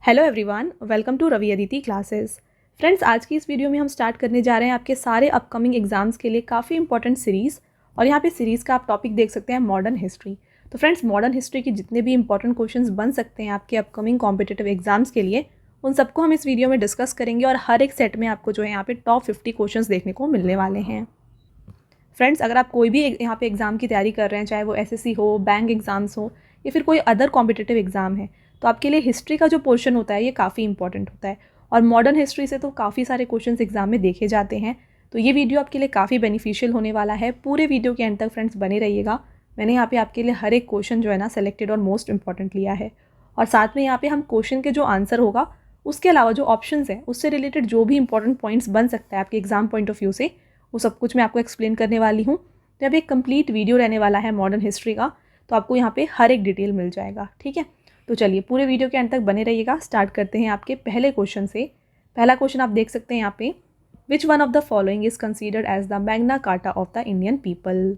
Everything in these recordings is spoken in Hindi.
Hello everyone, welcome to Ravi Aditi classes. Friends, आज की इस वीडियो में हम स्टार्ट करने जा रहे हैं आपके सारे अपकमिंग एग्जाम्स के लिए काफ़ी इंपॉर्टेंट सीरीज़। और यहाँ पे सीरीज़ का आप टॉपिक देख सकते हैं मॉडर्न हिस्ट्री। तो फ्रेंड्स, मॉडर्न हिस्ट्री के जितने भी इंपॉर्टेंट क्वेश्चंस बन सकते हैं आपके अपकमिंग कॉम्पिटिटिव एग्जाम्स के लिए, उन सबको हम इस वीडियो में डिस्कस करेंगे। और हर एक सेट में आपको जो है यहाँ पे टॉप 50 क्वेश्चन देखने को मिलने वाले हैं। फ्रेंड्स, अगर आप कोई भी यहाँ पे एग्ज़ाम की तैयारी कर रहे हैं, चाहे वो एसएससी हो, बैंक एग्ज़ाम्स हो या फिर कोई अदर कॉम्पिटिटिव एग्ज़ाम है, तो आपके लिए हिस्ट्री का जो पोर्शन होता है ये काफ़ी इंपॉर्टेंट होता है। और मॉडर्न हिस्ट्री से तो काफ़ी सारे क्वेश्चंस एग्जाम में देखे जाते हैं। तो ये वीडियो आपके लिए काफ़ी बेनिफिशियल होने वाला है। पूरे वीडियो के एंड तक फ्रेंड्स बने रहिएगा। मैंने यहाँ पे आपके लिए हर एक क्वेश्चन जो है ना सेलेक्टेड और मोस्ट इंपॉर्टेंट लिया है। और साथ में यहाँ पे हम क्वेश्चन के जो आंसर होगा उसके अलावा जो ऑप्शंस हैं उससे रिलेटेड जो भी इंपॉर्टेंट पॉइंट्स बन सकता है आपके एग्जाम पॉइंट ऑफ व्यू से, वो सब कुछ मैं आपको एक्सप्लेन करने वाली हूँ। तो अब एक कंप्लीट वीडियो रहने वाला है मॉडर्न हिस्ट्री का, तो आपको यहाँ पे हर एक डिटेल मिल जाएगा। ठीक है, तो चलिए पूरे वीडियो के अंत तक बने रहिएगा। स्टार्ट करते हैं आपके पहले क्वेश्चन से। पहला क्वेश्चन आप देख सकते हैं यहाँ पे, which one of the following is considered as the Magna Carta of the Indian people.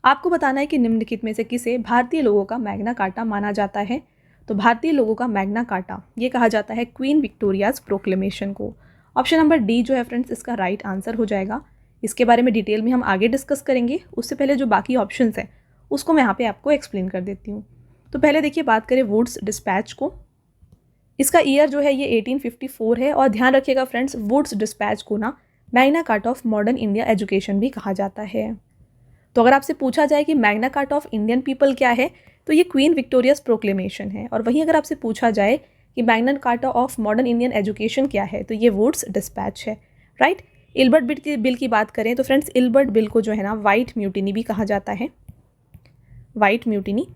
आपको बताना है कि निम्नलिखित में से किसे भारतीय लोगों का मैग्ना कार्टा माना जाता है। तो भारतीय लोगों का मैग्ना कार्टा ये कहा जाता है क्वीन विक्टोरियाज प्रोक्लेमेशन को। ऑप्शन नंबर डी जो है फ्रेंड्स इसका राइट आंसर हो जाएगा। इसके बारे में डिटेल में हम आगे डिस्कस करेंगे, उससे पहले जो बाकी ऑप्शंस हैं उसको मैं यहाँ पे आपको एक्सप्लेन कर देती हूँ। तो पहले देखिए, बात करें वुड्स डिस्पैच को। इसका ईयर जो है ये 1854 है। और ध्यान रखिएगा फ्रेंड्स, वुड्स डिस्पैच को ना Magna Carta of modern India education भी कहा जाता है। तो अगर आपसे पूछा जाए कि Magna Carta of Indian people क्या है, तो ये क्वीन विक्टोरियाज प्रोक्लेमेशन है। और वहीं अगर आपसे पूछा जाए कि Magna Carta of modern Indian education क्या है, तो ये वुड्स डिस्पैच है। राइट। इल्बर्ट बिल की बात करें तो फ्रेंड्स, इल्बर्ट बिल को जो है ना वाइट म्यूटिनी भी कहा जाता है। वाइट म्यूटिनी,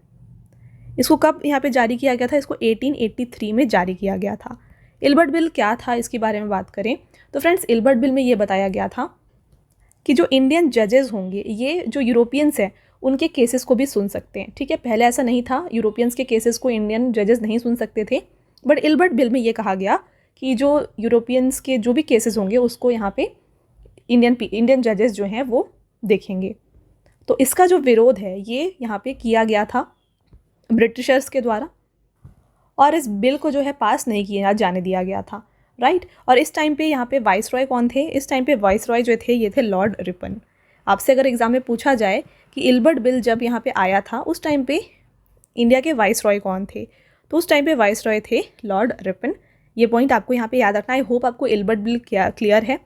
इसको कब यहाँ पे जारी किया गया था? इसको 1883 में जारी किया गया था। इल्बर्ट बिल क्या था, इसके बारे में बात करें तो फ्रेंड्स, इल्बर्ट बिल में ये बताया गया था कि जो इंडियन जजेस होंगे ये जो यूरोपियंस हैं उनके केसेस को भी सुन सकते हैं। ठीक है, पहले ऐसा नहीं था, यूरोपियंस के केसेस को इंडियन जजेस नहीं सुन सकते थे। बट इल्बर्ट बिल में ये कहा गया कि जो यूरोपियंस के जो भी केसेस होंगे उसको यहाँ पे इंडियन जजेस जो हैं वो देखेंगे। तो इसका जो विरोध है ये यहाँ पे किया गया था ब्रिटिशर्स के द्वारा, और इस बिल को जो है पास नहीं किया जाने दिया गया था। राइट। और इस टाइम पे यहाँ पे वाइसरॉय कौन थे? इस टाइम पे वाइसरॉय जो थे ये थे लॉर्ड रिपन। आपसे अगर एग्जाम में पूछा जाए कि इल्बर्ट बिल जब यहाँ पे आया था उस टाइम पे इंडिया के वाइसरॉय कौन थे, तो उस टाइम पे वाइसरॉय थे लॉर्ड रिपन। ये पॉइंट आपको यहाँ पे याद रखना है। आई होप आपको इल्बर्ट बिल क्लियर है।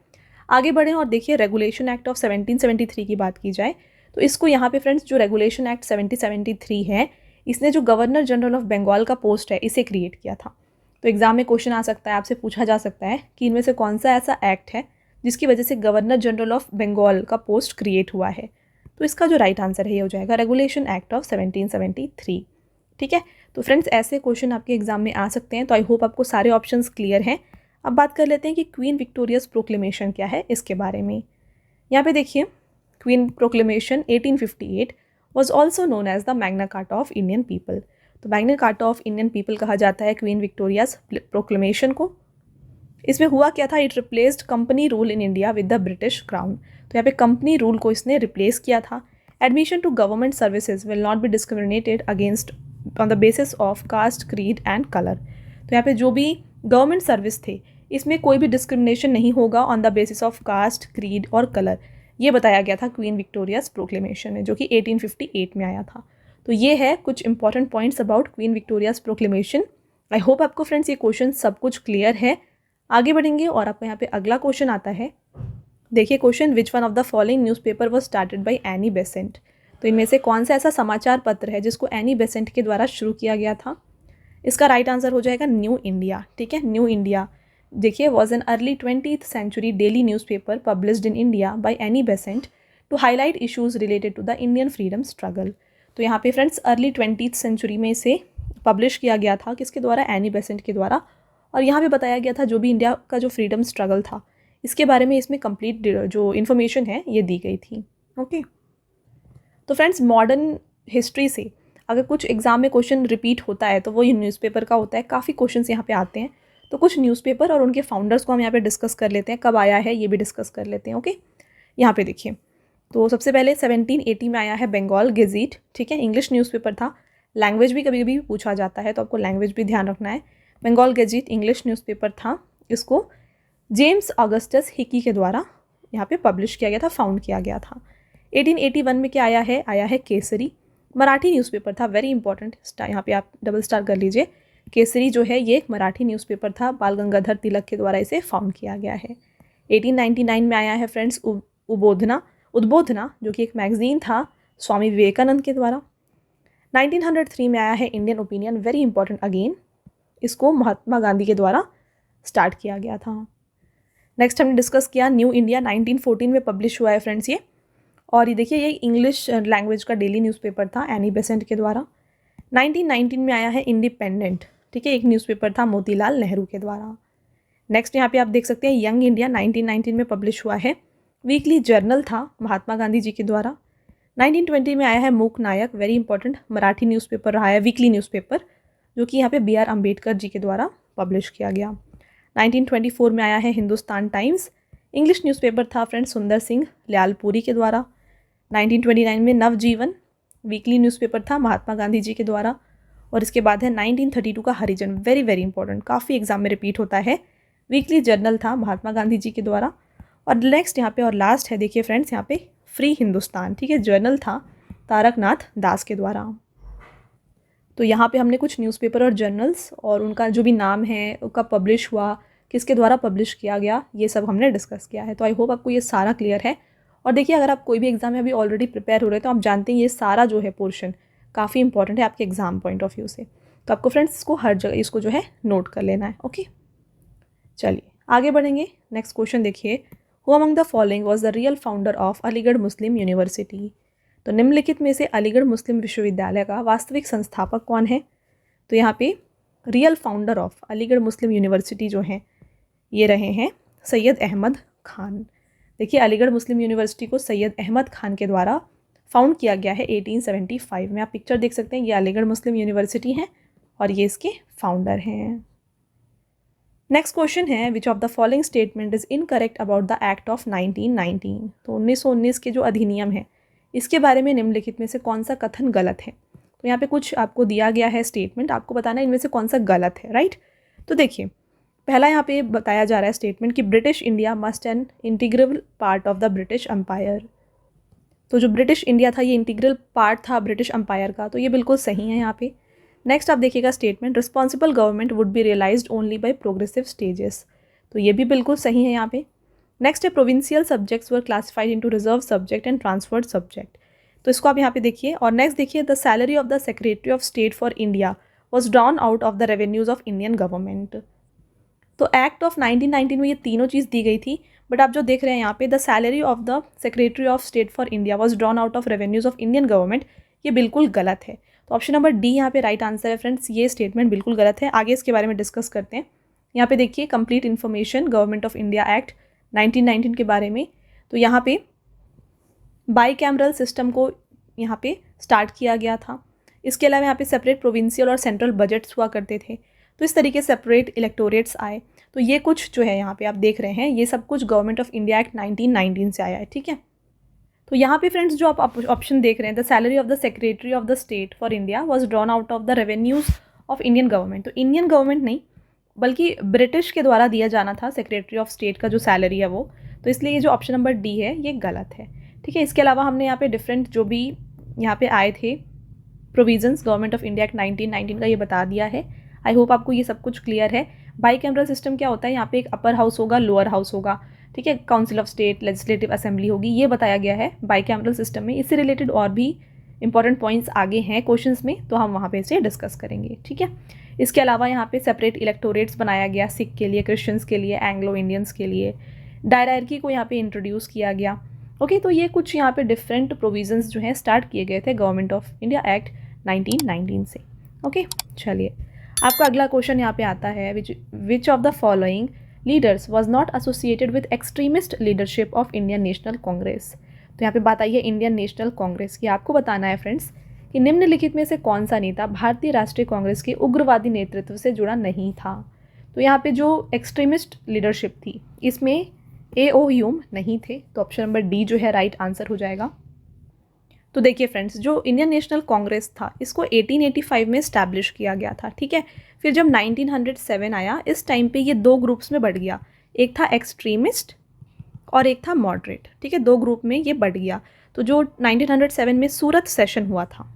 आगे बढ़ें और देखिए, रेगुलेशन एक्ट ऑफ 1773 की बात की जाए तो इसको यहाँ पे फ्रेंड्स, जो रेगुलेशन एक्ट 1773 है, इसने जो गवर्नर जनरल ऑफ बंगाल का पोस्ट है इसे क्रिएट किया था। तो एग्जाम में क्वेश्चन आ सकता है, आपसे पूछा जा सकता है कि इनमें से कौन सा ऐसा एक्ट है जिसकी वजह से गवर्नर जनरल ऑफ बंगाल का पोस्ट क्रिएट हुआ है। तो इसका जो राइट आंसर है ये हो जाएगा रेगुलेशन एक्ट ऑफ 1773। ठीक है, तो फ्रेंड्स ऐसे क्वेश्चन आपके एग्जाम में आ सकते हैं। तो आई होप आपको सारे ऑप्शंस क्लियर हैं। अब बात कर लेते हैं कि क्वीन विक्टोरियाज प्रोक्लेमेशन क्या है, इसके बारे में। यहाँ पे देखिए, queen proclamation 1858 was also known as the Magna Carta of Indian people. तो Magna Carta of Indian people कहा जाता है क्वीन विक्टोरियाज प्रोक्लेमेशन को। इसमें हुआ क्या था? It replaced company rule in India with the British crown. तो यहाँ पे कंपनी रूल को इसने रिप्लेस किया था। Admission to government services will not be discriminated against on the basis of caste, creed and colour. तो यहाँ पे जो भी गवर्नमेंट सर्विस थे इसमें कोई भी डिस्क्रिमिनेशन नहीं होगा on the basis of caste, creed और कलर। ये बताया गया था क्वीन विक्टोरियाज प्रोक्लेमेशन में, जो कि 1858 में आया था। तो ये है कुछ important points about queen Victoria's proclamation. I hope आपको फ्रेंड्स ये क्वेश्चन सब कुछ क्लियर है। आगे बढ़ेंगे और आपको यहाँ पे अगला क्वेश्चन आता है। देखिए question, which one of the following newspaper was started by Annie Besant. तो इनमें से कौन सा ऐसा समाचार पत्र है जिसको एनी बेसेंट के द्वारा शुरू किया गया था? इसका राइट आंसर हो जाएगा न्यू इंडिया। ठीक है, न्यू इंडिया देखिए was an early 20th century daily newspaper published in India by Annie Besant to highlight issues related to the Indian freedom struggle. तो यहाँ पे फ्रेंड्स अर्ली 20th सेंचुरी में इसे पब्लिश किया गया था, किसके द्वारा? एनी बेसेंट के द्वारा। और यहाँ पे बताया गया था जो भी इंडिया का जो फ्रीडम स्ट्रगल था इसके बारे में इसमें कंप्लीट जो इन्फॉर्मेशन है ये दी गई थी। ओके, तो फ्रेंड्स मॉडर्न हिस्ट्री से अगर कुछ एग्जाम में क्वेश्चन रिपीट होता है तो वो न्यूज़पेपर का होता है। काफ़ी क्वेश्चंस यहाँ पे आते हैं, तो कुछ न्यूज़पेपर और उनके फाउंडर्स को हम यहाँ पे डिस्कस कर लेते हैं, कब आया है ये भी डिस्कस कर लेते हैं। ओके, यहाँ पे देखिए, तो सबसे पहले 1780 में आया है बंगाल गेज़ेट। ठीक है, इंग्लिश न्यूज़पेपर था। लैंग्वेज भी कभी कभी पूछा जाता है तो आपको लैंग्वेज भी ध्यान रखना है। बंगाल गेजेट इंग्लिश न्यूज़पेपर था, इसको जेम्स ऑगस्टस हिकी के द्वारा यहाँ पे पब्लिश किया गया था, फाउंड किया गया था। 1881 में क्या आया है केसरी, मराठी न्यूज़पेपर था, वेरी इंपॉर्टेंट, यहाँ पे आप डबल स्टार कर लीजिए। केसरी जो है ये एक मराठी न्यूज़पेपर था, बाल गंगाधर तिलक के द्वारा इसे फाउंड किया गया है। 1899 में आया है फ्रेंड्स उद्बोधना, जो कि एक मैगजीन था स्वामी विवेकानंद के द्वारा। 1903 में आया है Indian opinion, very important again, इसको महात्मा गांधी के द्वारा स्टार्ट किया गया था। नेक्स्ट हमने डिस्कस किया न्यू इंडिया, 1914 में पब्लिश हुआ है फ्रेंड्स ये, और ये देखिए ये इंग्लिश लैंग्वेज का डेली न्यूज़पेपर था एनी बेसेंट के द्वारा। 1919 में आया है इंडिपेंडेंट, ठीक है, एक न्यूज़पेपर था मोतीलाल नेहरू के द्वारा। नेक्स्ट यहाँ पे आप देख सकते हैं यंग इंडिया, 1919 में पब्लिश हुआ है, वीकली जर्नल था महात्मा गांधी जी के द्वारा। 1920 में आया है मूक नायक, वेरी इंपॉर्टेंट मराठी न्यूज़पेपर रहा है, वीकली न्यूज़पेपर, जो कि यहाँ पे BR अम्बेडकर जी के द्वारा पब्लिश किया गया। 1924 में आया है हिंदुस्तान टाइम्स, इंग्लिश न्यूज़पेपर था फ्रेंड्स सुंदर सिंह ल्यालपुरी के द्वारा। 1929 में नवजीवन, वीकली न्यूज़पेपर था महात्मा गांधी जी के द्वारा। और इसके बाद है 1932 का हरिजन, वेरी वेरी इंपॉर्टेंट, काफ़ी एग्जाम में रिपीट होता है, वीकली जर्नल था महात्मा गांधी जी के द्वारा। और नेक्स्ट यहाँ पे और लास्ट है, देखिए फ्रेंड्स यहाँ पे फ्री हिंदुस्तान, ठीक है, जर्नल था तारकनाथ दास के द्वारा। तो यहाँ पे हमने कुछ न्यूज़पेपर और जर्नल्स और उनका जो भी नाम है, उनका पब्लिश हुआ, किसके द्वारा पब्लिश किया गया, ये सब हमने डिस्कस किया है। तो आई होप आपको ये सारा क्लियर है। और देखिए अगर आप कोई भी एग्जाम में अभी ऑलरेडी प्रिपेयर हो रहे हैं तो आप जानते हैं ये सारा जो है पोर्शन काफ़ी इंपॉर्टेंट है आपके एग्जाम पॉइंट ऑफ व्यू से। तो आपको फ्रेंड्स इसको हर जगह इसको जो है नोट कर लेना है। ओके, चलिए आगे बढ़ेंगे। नेक्स्ट क्वेश्चन देखिए, who among the following was the real founder of Aligarh Muslim university. तो निम्नलिखित में से अलीगढ़ मुस्लिम विश्वविद्यालय का वास्तविक संस्थापक कौन है। तो यहाँ पे real founder of Aligarh Muslim university जो है ये रहे हैं सैयद अहमद खान। देखिए अलीगढ़ मुस्लिम यूनिवर्सिटी को सैयद अहमद खान के द्वारा फाउंड किया गया है 1875 में। आप पिक्चर देख सकते हैं, ये अलीगढ़ मुस्लिम यूनिवर्सिटी है और ये इसके फाउंडर हैं। नेक्स्ट क्वेश्चन है, विच of the following statement is incorrect about the act of 1919। तो 1919 के जो अधिनियम है इसके बारे में निम्नलिखित में से कौन सा कथन गलत है। तो यहाँ पे कुछ आपको दिया गया है स्टेटमेंट, आपको बताना है इनमें से कौन सा गलत है, राइट। तो देखिए पहला यहाँ पे बताया जा रहा है स्टेटमेंट कि British India must an integral part of the British Empire. तो जो ब्रिटिश इंडिया था ये इंटीग्रल पार्ट था ब्रिटिश एम्पायर का, तो ये बिल्कुल सही है यहाँ पे। नेक्स्ट आप देखिएगा statement, responsible government would be realised only by progressive stages. तो ये भी बिल्कुल सही है यहाँ पे। नेक्स्ट है, provincial subjects were classified into reserve subject and transferred subject. तो इसको आप यहाँ पे देखिए। और नेक्स्ट देखिए, the salary of the secretary of state for India was drawn out of the revenues of Indian government. तो एक्ट ऑफ 1919 में ये तीनों चीज़ दी गई थी, बट आप जो देख रहे हैं यहाँ पे, the salary of the secretary of state for India was drawn out of revenues of Indian government, ये बिल्कुल गलत है। तो ऑप्शन नंबर डी यहाँ पे राइट आंसर है फ्रेंड्स, ये स्टेटमेंट बिल्कुल गलत है। आगे इसके बारे में डिस्कस करते हैं। यहाँ पे देखिए complete information government of India act 1919 के बारे में। तो यहाँ पे बाई कैमरल सिस्टम को यहाँ पे स्टार्ट किया गया था। इसके अलावा यहाँ पे सेपरेट प्रोविंशियल और सेंट्रल बजट्स हुआ करते थे, तो इस तरीके से सेपरेट इलेक्टोरेट्स आए। तो ये कुछ जो है यहाँ पे आप देख रहे हैं, ये सब कुछ गवर्नमेंट ऑफ इंडिया एक्ट 1919 से आया है, ठीक है। तो यहाँ पे फ्रेंड्स जो आप ऑप्शन देख रहे हैं, the salary of the secretary of the state for India was drawn out of the revenues of Indian government. तो इंडियन गवर्नमेंट नहीं बल्कि ब्रिटिश के द्वारा दिया जाना था सेक्रेटरी ऑफ स्टेट का जो सैलरी है वो, तो इसलिए ये जो ऑप्शन नंबर डी है ये गलत है, ठीक है। इसके अलावा हमने यहाँ पे डिफरेंट जो भी यहाँ पे आए थे provisions government of India act 1919 का ये बता दिया है। आई होप आपको ये सब कुछ क्लियर है। बाई कैमरल सिस्टम क्या होता है, यहाँ पे एक अपर हाउस होगा, लोअर हाउस होगा, ठीक है, council of state, legislative assembly होगी, ये बताया गया है बाई कैमरल सिस्टम में। इससे रिलेटेड और भी इंपॉर्टेंट पॉइंट्स आगे हैं क्वेश्चंस में, तो हम वहाँ पे इसे डिस्कस करेंगे, ठीक है। इसके अलावा यहाँ पे सेपरेट इलेक्टोरेट्स बनाया गया, सिख के लिए, क्रिश्चियंस के लिए, एंग्लो इंडियंस के लिए, डायरार्की को यहाँ पे इंट्रोड्यूस किया गया। ओके, तो ये कुछ यहाँ पे डिफरेंट प्रोविजंस जो हैं स्टार्ट किए गए थे गवर्नमेंट ऑफ इंडिया एक्ट 1919 से। ओके, चलिए आपका अगला क्वेश्चन यहाँ पे आता है, विच of the following leaders was not associated with extremist leadership of Indian National Congress. तो यहाँ पे बात आई है इंडियन नेशनल कांग्रेस की। आपको बताना है फ्रेंड्स कि निम्नलिखित में से कौन सा नेता भारतीय राष्ट्रीय कांग्रेस के उग्रवादी नेतृत्व से जुड़ा नहीं था। तो यहाँ पे जो एक्सट्रीमिस्ट लीडरशिप थी इसमें A.O. ह्यूम नहीं थे, तो ऑप्शन नंबर डी जो है राइट आंसर हो जाएगा। तो देखिए फ्रेंड्स, जो इंडियन नेशनल कांग्रेस था इसको 1885 में इस्टेब्लिश किया गया था, ठीक है। फिर जब 1907 आया, इस टाइम पे ये दो ग्रुप्स में बढ़ गया, एक था एक्सट्रीमिस्ट और एक था मॉडरेट, ठीक है। दो ग्रुप में ये बढ़ गया। तो जो 1907 में सूरत सेशन हुआ था,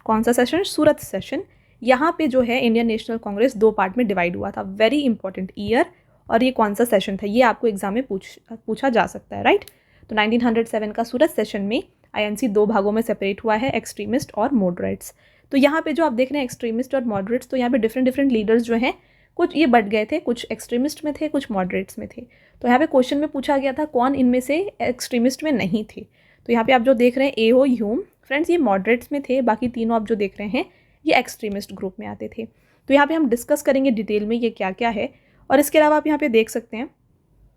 कौन सा सेशन? सूरत सेशन। यहाँ पे जो है इंडियन नेशनल कांग्रेस दो पार्ट में डिवाइड हुआ था। वेरी इंपॉर्टेंट ईयर और ये कौन सा सेशन था, ये आपको एग्जाम में पूछा जा सकता है, राइट। तो 1907 का सूरत सेशन में आईएनसी दो भागों में सेपरेट हुआ है, एक्सट्रीमिस्ट और मॉडरेट्स। तो यहाँ पे जो आप देख रहे हैं एक्सट्रीमिस्ट और मॉडरेट्स, तो यहाँ पे डिफरेंट डिफरेंट लीडर्स जो हैं, कुछ ये बढ़ गए थे, कुछ एक्सट्रीमिस्ट में थे, कुछ मॉडरेट्स में थे। तो यहाँ पे क्वेश्चन में पूछा गया था कौन इनमें से एक्सट्रीमिस्ट में नहीं थे। तो यहाँ पे आप जो देख रहे हैं ए ओ ह्यूम, फ्रेंड्स ये मॉडरेट्स में थे, बाकी तीनों आप जो देख रहे हैं ये एक्सट्रीमिस्ट ग्रुप में आते थे। तो यहाँ पे हम डिस्कस करेंगे डिटेल में ये क्या क्या है। और इसके अलावा आप यहाँ पे देख सकते हैं,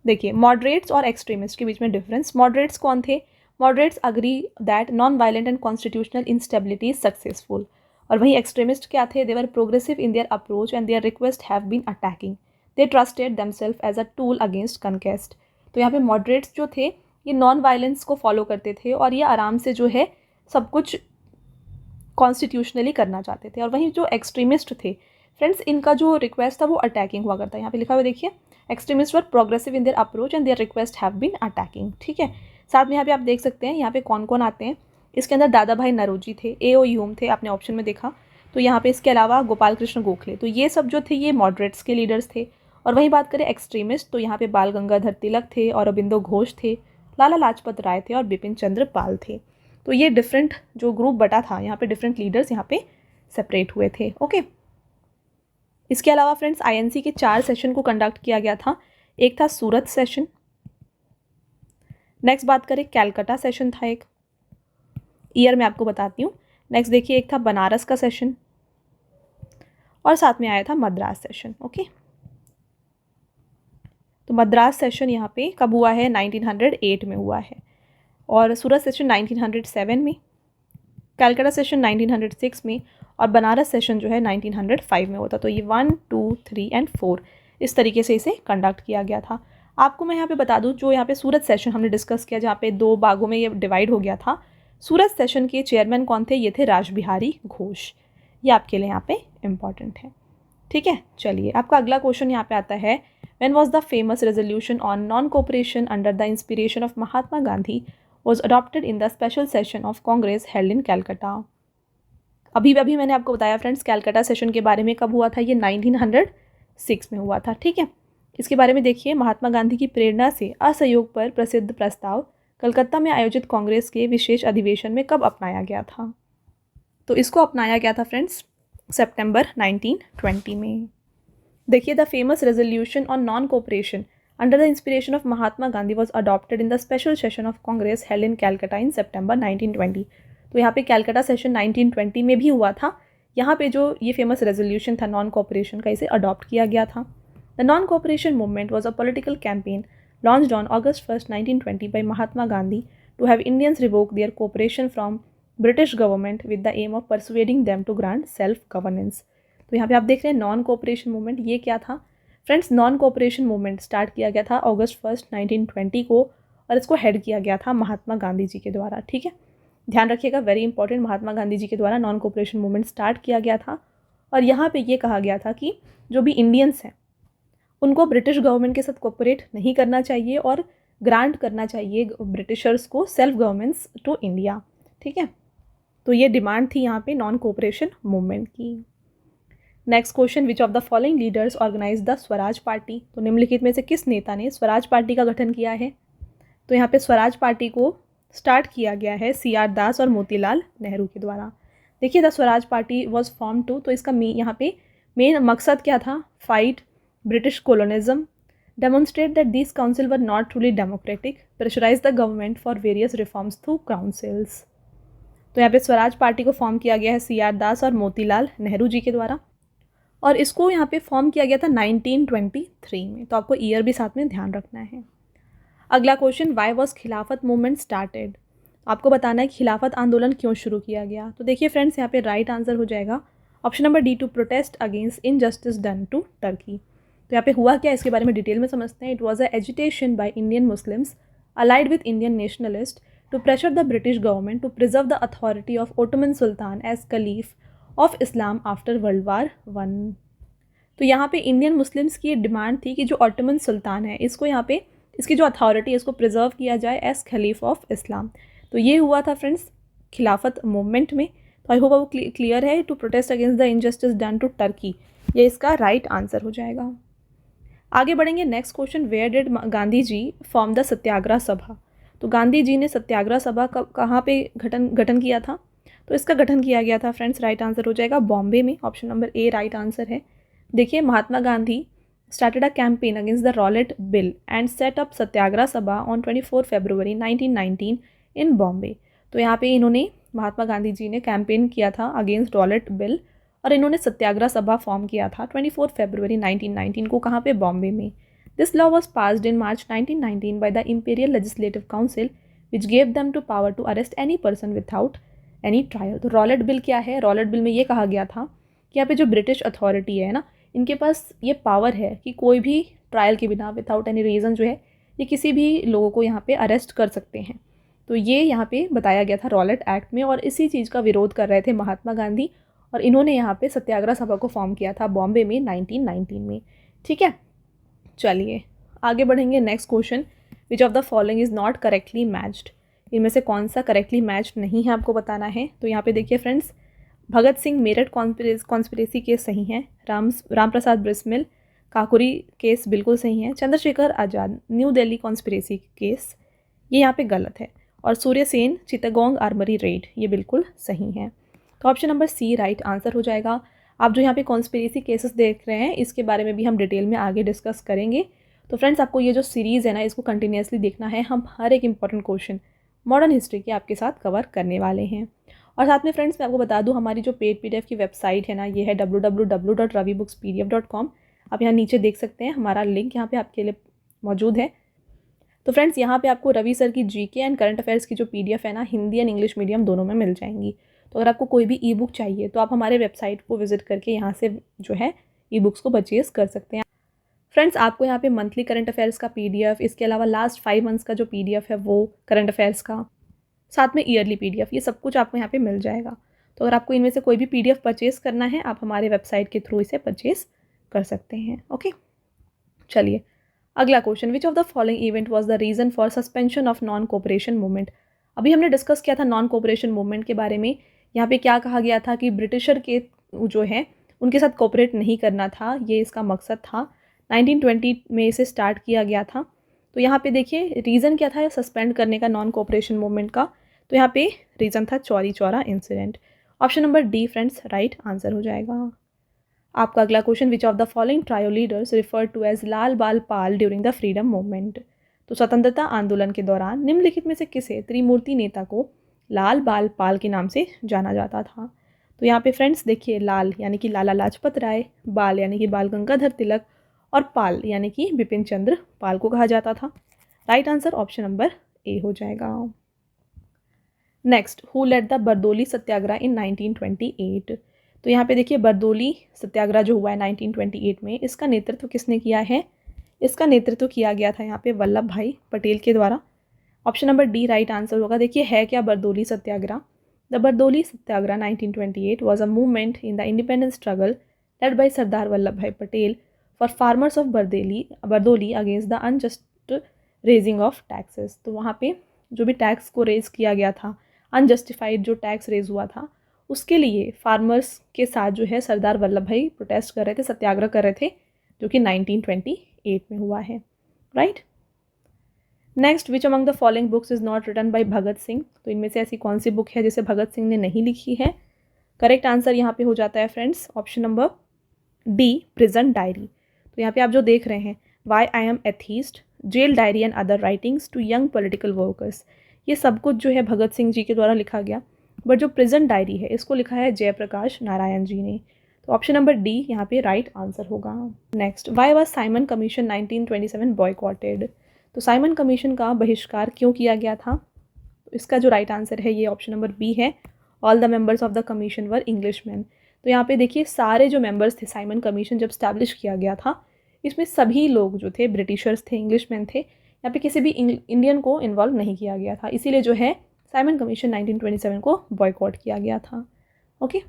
देखिए मॉडरेट्स और एक्सट्रीमिस्ट के बीच में डिफरेंस। मॉडरेट्स कौन थे? Moderates agree that non violent and constitutional instability is successful. और वहीं एक्सट्रीमिस्ट क्या थे? They were progressive in their approach and their request have been attacking. They trusted themselves as a tool against conquest. तो यहाँ पे मॉडरेट्स जो थे ये नॉन वायलेंस को फॉलो करते थे और ये आराम से जो है सब कुछ कॉन्स्टिट्यूशनली करना चाहते थे। और वहीं जो एक्सट्रीमिस्ट थे फ्रेंड्स, इनका जो रिक्वेस्ट था वो अटैकिंग हुआ करता है। यहाँ पे लिखा हुआ देखिए, extremist were progressive in their approach and their request have been attacking, ठीक है। साथ में यहाँ पे आप देख सकते हैं यहाँ पे कौन कौन आते हैं। इसके अंदर दादा भाई नरोजी थे, ए ओ ह्यूम थे, आपने ऑप्शन में देखा। तो यहाँ पे इसके अलावा गोपाल कृष्ण गोखले, तो ये सब जो थे ये मॉडरेट्स के लीडर्स थे। और वहीं बात करें एक्सट्रीमिस्ट, तो यहाँ पे बाल गंगाधर तिलक थे और अरबिंदो घोष थे, लाला लाजपत राय थे और बिपिन चंद्र पाल थे। तो ये डिफरेंट जो ग्रुप बटा था, यहाँ पे डिफरेंट लीडर्स यहाँ पे सेपरेट हुए थे, ओके। इसके अलावा फ्रेंड्स आईएनसी के 4 सेशन को कंडक्ट किया गया था। एक था सूरत सेशन, नेक्स्ट बात करें कैलकाटा सेशन था, एक ईयर मैं आपको बताती हूँ। नेक्स्ट देखिए एक था बनारस का सेशन और साथ में आया था मद्रास सेशन, ओके। तो मद्रास सेशन यहाँ पे कब हुआ है? 1908 में हुआ है। और सूरत सेशन 1907 में, कैलकाटा सेशन 1906 में और बनारस सेशन जो है 1905 में होता। तो ये 1, 2, 3 एंड 4 इस तरीके से इसे कंडक्ट किया गया था। आपको मैं यहाँ पे बता दूँ, जो यहाँ पे सूरत सेशन हमने डिस्कस किया जहाँ पे दो भागों में ये डिवाइड हो गया था, सूरत सेशन के चेयरमैन कौन थे? ये थे रासबिहारी घोष। ये आपके लिए यहाँ पे इम्पॉर्टेंट है, ठीक है। चलिए आपका अगला क्वेश्चन यहाँ पे आता है, when was the famous resolution on non cooperation under the inspiration of Mahatma Gandhi was adopted in the special session of Congress held in Calcutta। अभी मैंने आपको बताया फ्रेंड्स कैलकाटा सेशन के बारे में, कब हुआ था? ये 1906 में हुआ था, ठीक है। इसके बारे में देखिए, महात्मा गांधी की प्रेरणा से असहयोग पर प्रसिद्ध प्रस्ताव कलकत्ता में आयोजित कांग्रेस के विशेष अधिवेशन में कब अपनाया गया था? तो इसको अपनाया गया था फ्रेंड्स सितंबर 1920 में। देखिए, the famous resolution on non cooperation under the inspiration of Mahatma Gandhi was adopted in the special session of Congress held in Calcutta in September 1920। तो यहाँ पे कैलकाटा सेशन 1920 में भी हुआ था। यहाँ पे जो ये फेमस रेजोल्यूशन था नॉन कोऑपरेशन का, इसे अडॉप्ट किया गया था। The non cooperation movement was a political campaign launched on August 1, 1920 by Mahatma Gandhi to have Indians revoke their cooperation from British government with the aim of persuading them to grant self-governance। तो यहाँ पे आप देख रहे हैं नॉन कोऑपरेशन मूवमेंट, ये क्या था friends? Non cooperation movement start किया गया था August 1, 1920 को और इसको हेड किया गया था महात्मा गांधी जी के द्वारा, ठीक है। ध्यान रखिएगा, वेरी इंपॉर्टेंट, महात्मा गांधी जी के द्वारा नॉन कोऑपरेशन मूवमेंट स्टार्ट किया गया था। और यहाँ पे ये कहा गया था कि जो भी इंडियंस हैं उनको ब्रिटिश गवर्नमेंट के साथ कोऑपरेट नहीं करना चाहिए और ग्रांट करना चाहिए ब्रिटिशर्स को सेल्फ गवर्नमेंट्स टू इंडिया, ठीक है। तो ये डिमांड थी यहाँ पे नॉन कोऑपरेशन मूवमेंट की। Next question, which of the following leaders organise the Swaraj Party? तो निम्नलिखित में से किस नेता ने स्वराज पार्टी का गठन किया है? तो यहाँ पे स्वराज पार्टी को स्टार्ट किया गया है CR दास और मोतीलाल नेहरू के द्वारा। देखिए, the Swaraj party was form to, तो इसका यहाँ पे मेन मकसद क्या था? Fight British colonialism, demonstrate that this council were not truly democratic, pressurise the government for various reforms through councils. तो यहाँ पे स्वराज पार्टी को फॉर्म किया गया है CR दास और मोतीलाल नेहरू जी के द्वारा और इसको यहाँ पे फॉर्म किया गया था 1923 में। तो आपको ईयर भी साथ में ध्यान रखना है। अगला क्वेश्चन, वाई वॉज खिलाफत मूवमेंट स्टार्टेड? आपको बताना है खिलाफत आंदोलन क्यों शुरू किया गया। तो देखिए फ्रेंड्स, यहाँ पे राइट आंसर हो जाएगा option number D, to protest against injustice done to Turkey. तो यहाँ पे हुआ क्या, इसके बारे में डिटेल में समझते हैं। It was a agitation by Indian Muslims allied with Indian nationalist to pressure the British government to preserve the authority of Ottoman sultan as caliph of Islam after world war 1। तो यहाँ पे इंडियन मुस्लिम्स की डिमांड थी कि जो ऑटोमन सुल्तान है इसको यहाँ पे इसकी जो अथॉरिटी है इसको प्रिजर्व किया जाए एज खलीफ ऑफ इस्लाम। तो ये हुआ था फ्रेंड्स खिलाफत मूवमेंट में। तो आई होप वो क्लियर है। To protest against the injustice done to Turkey, ये इसका राइट आंसर हो जाएगा। आगे बढ़ेंगे next question, where did Gandhi ji form the Satyagraha Sabha. तो गांधी जी ने सत्याग्रह सभा कहाँ पे गठन किया था। तो इसका गठन किया गया था फ्रेंड्स, राइट आंसर हो जाएगा बॉम्बे में, option number A right answer है। देखिए Mahatma Gandhi started a campaign against the Rowlatt Bill and set up सत्याग्रह सभा on 24 फरवरी 1919 in बॉम्बे। तो यहाँ पे इन्होंने महात्मा गांधी जी ने कैंपेन किया था अगेंस्ट रॉलेट बिल और इन्होंने सत्याग्रह सभा फॉर्म किया था 24 फरवरी 1919 को, कहाँ पे, बॉम्बे में। This law was passed in March 1919 by the Imperial Legislative Council which gave them to power to arrest any person without any trial. तो रॉलेट बिल क्या है, रॉलेट बिल में ये कहा गया था कि यहाँ पे जो ब्रिटिश अथॉरिटी है ना, इनके पास ये पावर है कि कोई भी ट्रायल के बिना विदाउट एनी रीज़न जो है ये किसी भी लोगों को यहाँ पे अरेस्ट कर सकते हैं। तो ये यहाँ पे बताया गया था रॉलेट एक्ट में और इसी चीज़ का विरोध कर रहे थे महात्मा गांधी और इन्होंने यहाँ पे सत्याग्रह सभा को फॉर्म किया था बॉम्बे में 1919 में। ठीक है, चलिए आगे बढ़ेंगे। Next question, which of the following is not correctly matched. इनमें से कौन सा करेक्टली मैच्ड नहीं है आपको बताना है। तो यहाँ पे देखिए friends, Bhagat Singh Meerut conspiracy case सही है, राम प्रसाद बिस्मिल काकुरी केस बिल्कुल सही है, Chandrashekhar Azad new Delhi conspiracy case ये यहाँ पे गलत है, और सूर्य सेन चित्तगोंग आर्मरी रेड ये बिल्कुल सही है। तो option number C right answer हो जाएगा। आप जो यहाँ पे कॉन्स्पिरेसी केसेस देख रहे हैं इसके बारे में भी हम डिटेल में आगे डिस्कस करेंगे। तो फ्रेंड्स आपको ये जो सीरीज़ है ना इसको कंटिन्यूसली देखना है, हम हर एक इंपॉर्टेंट क्वेश्चन मॉडर्न हिस्ट्री के आपके साथ कवर करने वाले हैं। और साथ में फ्रेंड्स मैं आपको बता दूं हमारी जो पेड पीडीएफ की वेबसाइट है ना ये है www.ravibookspdf.com। आप यहाँ नीचे देख सकते हैं, हमारा लिंक यहाँ पे आपके लिए मौजूद है। तो फ्रेंड्स यहाँ पे आपको रवि सर की जीके एंड करंट अफेयर्स की जो पीडीएफ है ना हिंदी एंड इंग्लिश मीडियम दोनों में मिल जाएंगी। तो अगर आपको कोई भी ई बुक चाहिए तो आप हमारे वेबसाइट को विजिट करके यहाँ से जो है ई बुक्स को परचेज़ कर सकते हैं। फ्रेंड्स आपको यहाँ पे मंथली करंट अफेयर्स का पीडीएफ, इसके अलावा लास्ट 5 मंथ्स का जो पीडीएफ है वो करंट अफेयर्स का, साथ में ईयरली पीडीएफ, ये सब कुछ आपको यहाँ पे मिल जाएगा। तो अगर आपको इनमें से कोई भी पीडीएफ परचेज़ करना है आप हमारे वेबसाइट के थ्रू इसे परचेज़ कर सकते हैं। ओके, चलिए अगला question, which of the following event was the reason for suspension of non cooperation movement. अभी हमने डिस्कस किया था नॉन कोऑपरेशन मूवमेंट के बारे में। यहाँ पे क्या कहा गया था कि ब्रिटिशर के जो है उनके साथ कोऑपरेट नहीं करना था, ये इसका मकसद था। 1920 में इसे स्टार्ट किया गया था। तो यहाँ पे देखिए रीज़न क्या था सस्पेंड करने का नॉन कोऑपरेशन मूवमेंट का। तो यहाँ पे रीज़न था Chauri Chaura incident. Option number D friends right answer हो जाएगा। आपका अगला question, which of the following trio leaders refer to as Lal Bal Pal during the freedom movement. तो स्वतंत्रता आंदोलन के दौरान निम्नलिखित में से किसे त्रिमूर्ति नेता को लाल बाल पाल के नाम से जाना जाता था। तो यहाँ पे फ्रेंड्स देखिए लाल यानी कि लाला लाजपत राय, बाल यानी कि बाल गंगाधर तिलक और पाल यानी कि बिपिन चंद्र पाल को कहा जाता था। Right answer option number A हो जाएगा। Next, who led the Bardoli Satyagraha in 1928। तो यहाँ पे देखिए बरदोली सत्याग्रह जो हुआ है 1928 में, इसका नेतृत्व किसने किया है। इसका नेतृत्व किया गया था यहाँ पे वल्लभ भाई पटेल के द्वारा। Option number D right answer होगा। देखिए है क्या Bardoli Satyagraha. The Bardoli Satyagraha 1928 was a movement in the independence struggle led by Sardar Vallabh Bhai Patel for farmers of Bardoli against the unjust raising of taxes. तो वहाँ पे जो भी टैक्स को रेज किया गया था, अनजस्टिफाइड जो टैक्स रेज हुआ था उसके लिए फार्मर्स के साथ जो है सरदार वल्लभ भाई प्रोटेस्ट कर रहे थे, सत्याग्रह कर रहे थे, जो कि 1928 में हुआ है। Right, next, which among the following books is not written by Bhagat Singh. तो इनमें से ऐसी कौन सी बुक है जिसे भगत सिंह ने नहीं लिखी है। करेक्ट आंसर यहाँ पे हो जाता है friends option number D prison diary. तो यहाँ पे आप जो देख रहे हैं why I am atheist, jail diary and other writings to young political workers, ये सब कुछ जो है भगत सिंह जी के द्वारा लिखा गया। बट जो प्रिजन डायरी है इसको लिखा है जयप्रकाश नारायण जी ने। तो ऑप्शन नंबर डी यहाँ पे राइट आंसर होगा। Next, why was Simon commission 1927 boycotted. तो साइमन कमीशन का बहिष्कार क्यों किया गया था। तो इसका जो राइट आंसर है ये ऑप्शन नंबर बी है, all the members of the commission were Englishman. तो यहाँ पे देखिए सारे जो मेंबर्स थे साइमन कमीशन जब स्टैब्लिश किया गया था इसमें सभी लोग जो थे ब्रिटिशर्स थे, इंग्लिशमैन थे। यहाँ पे किसी भी इंडियन को इन्वॉल्व नहीं किया गया था, इसीलिए जो है साइमन कमीशन 1927 को बॉयकॉट किया गया था। Okay,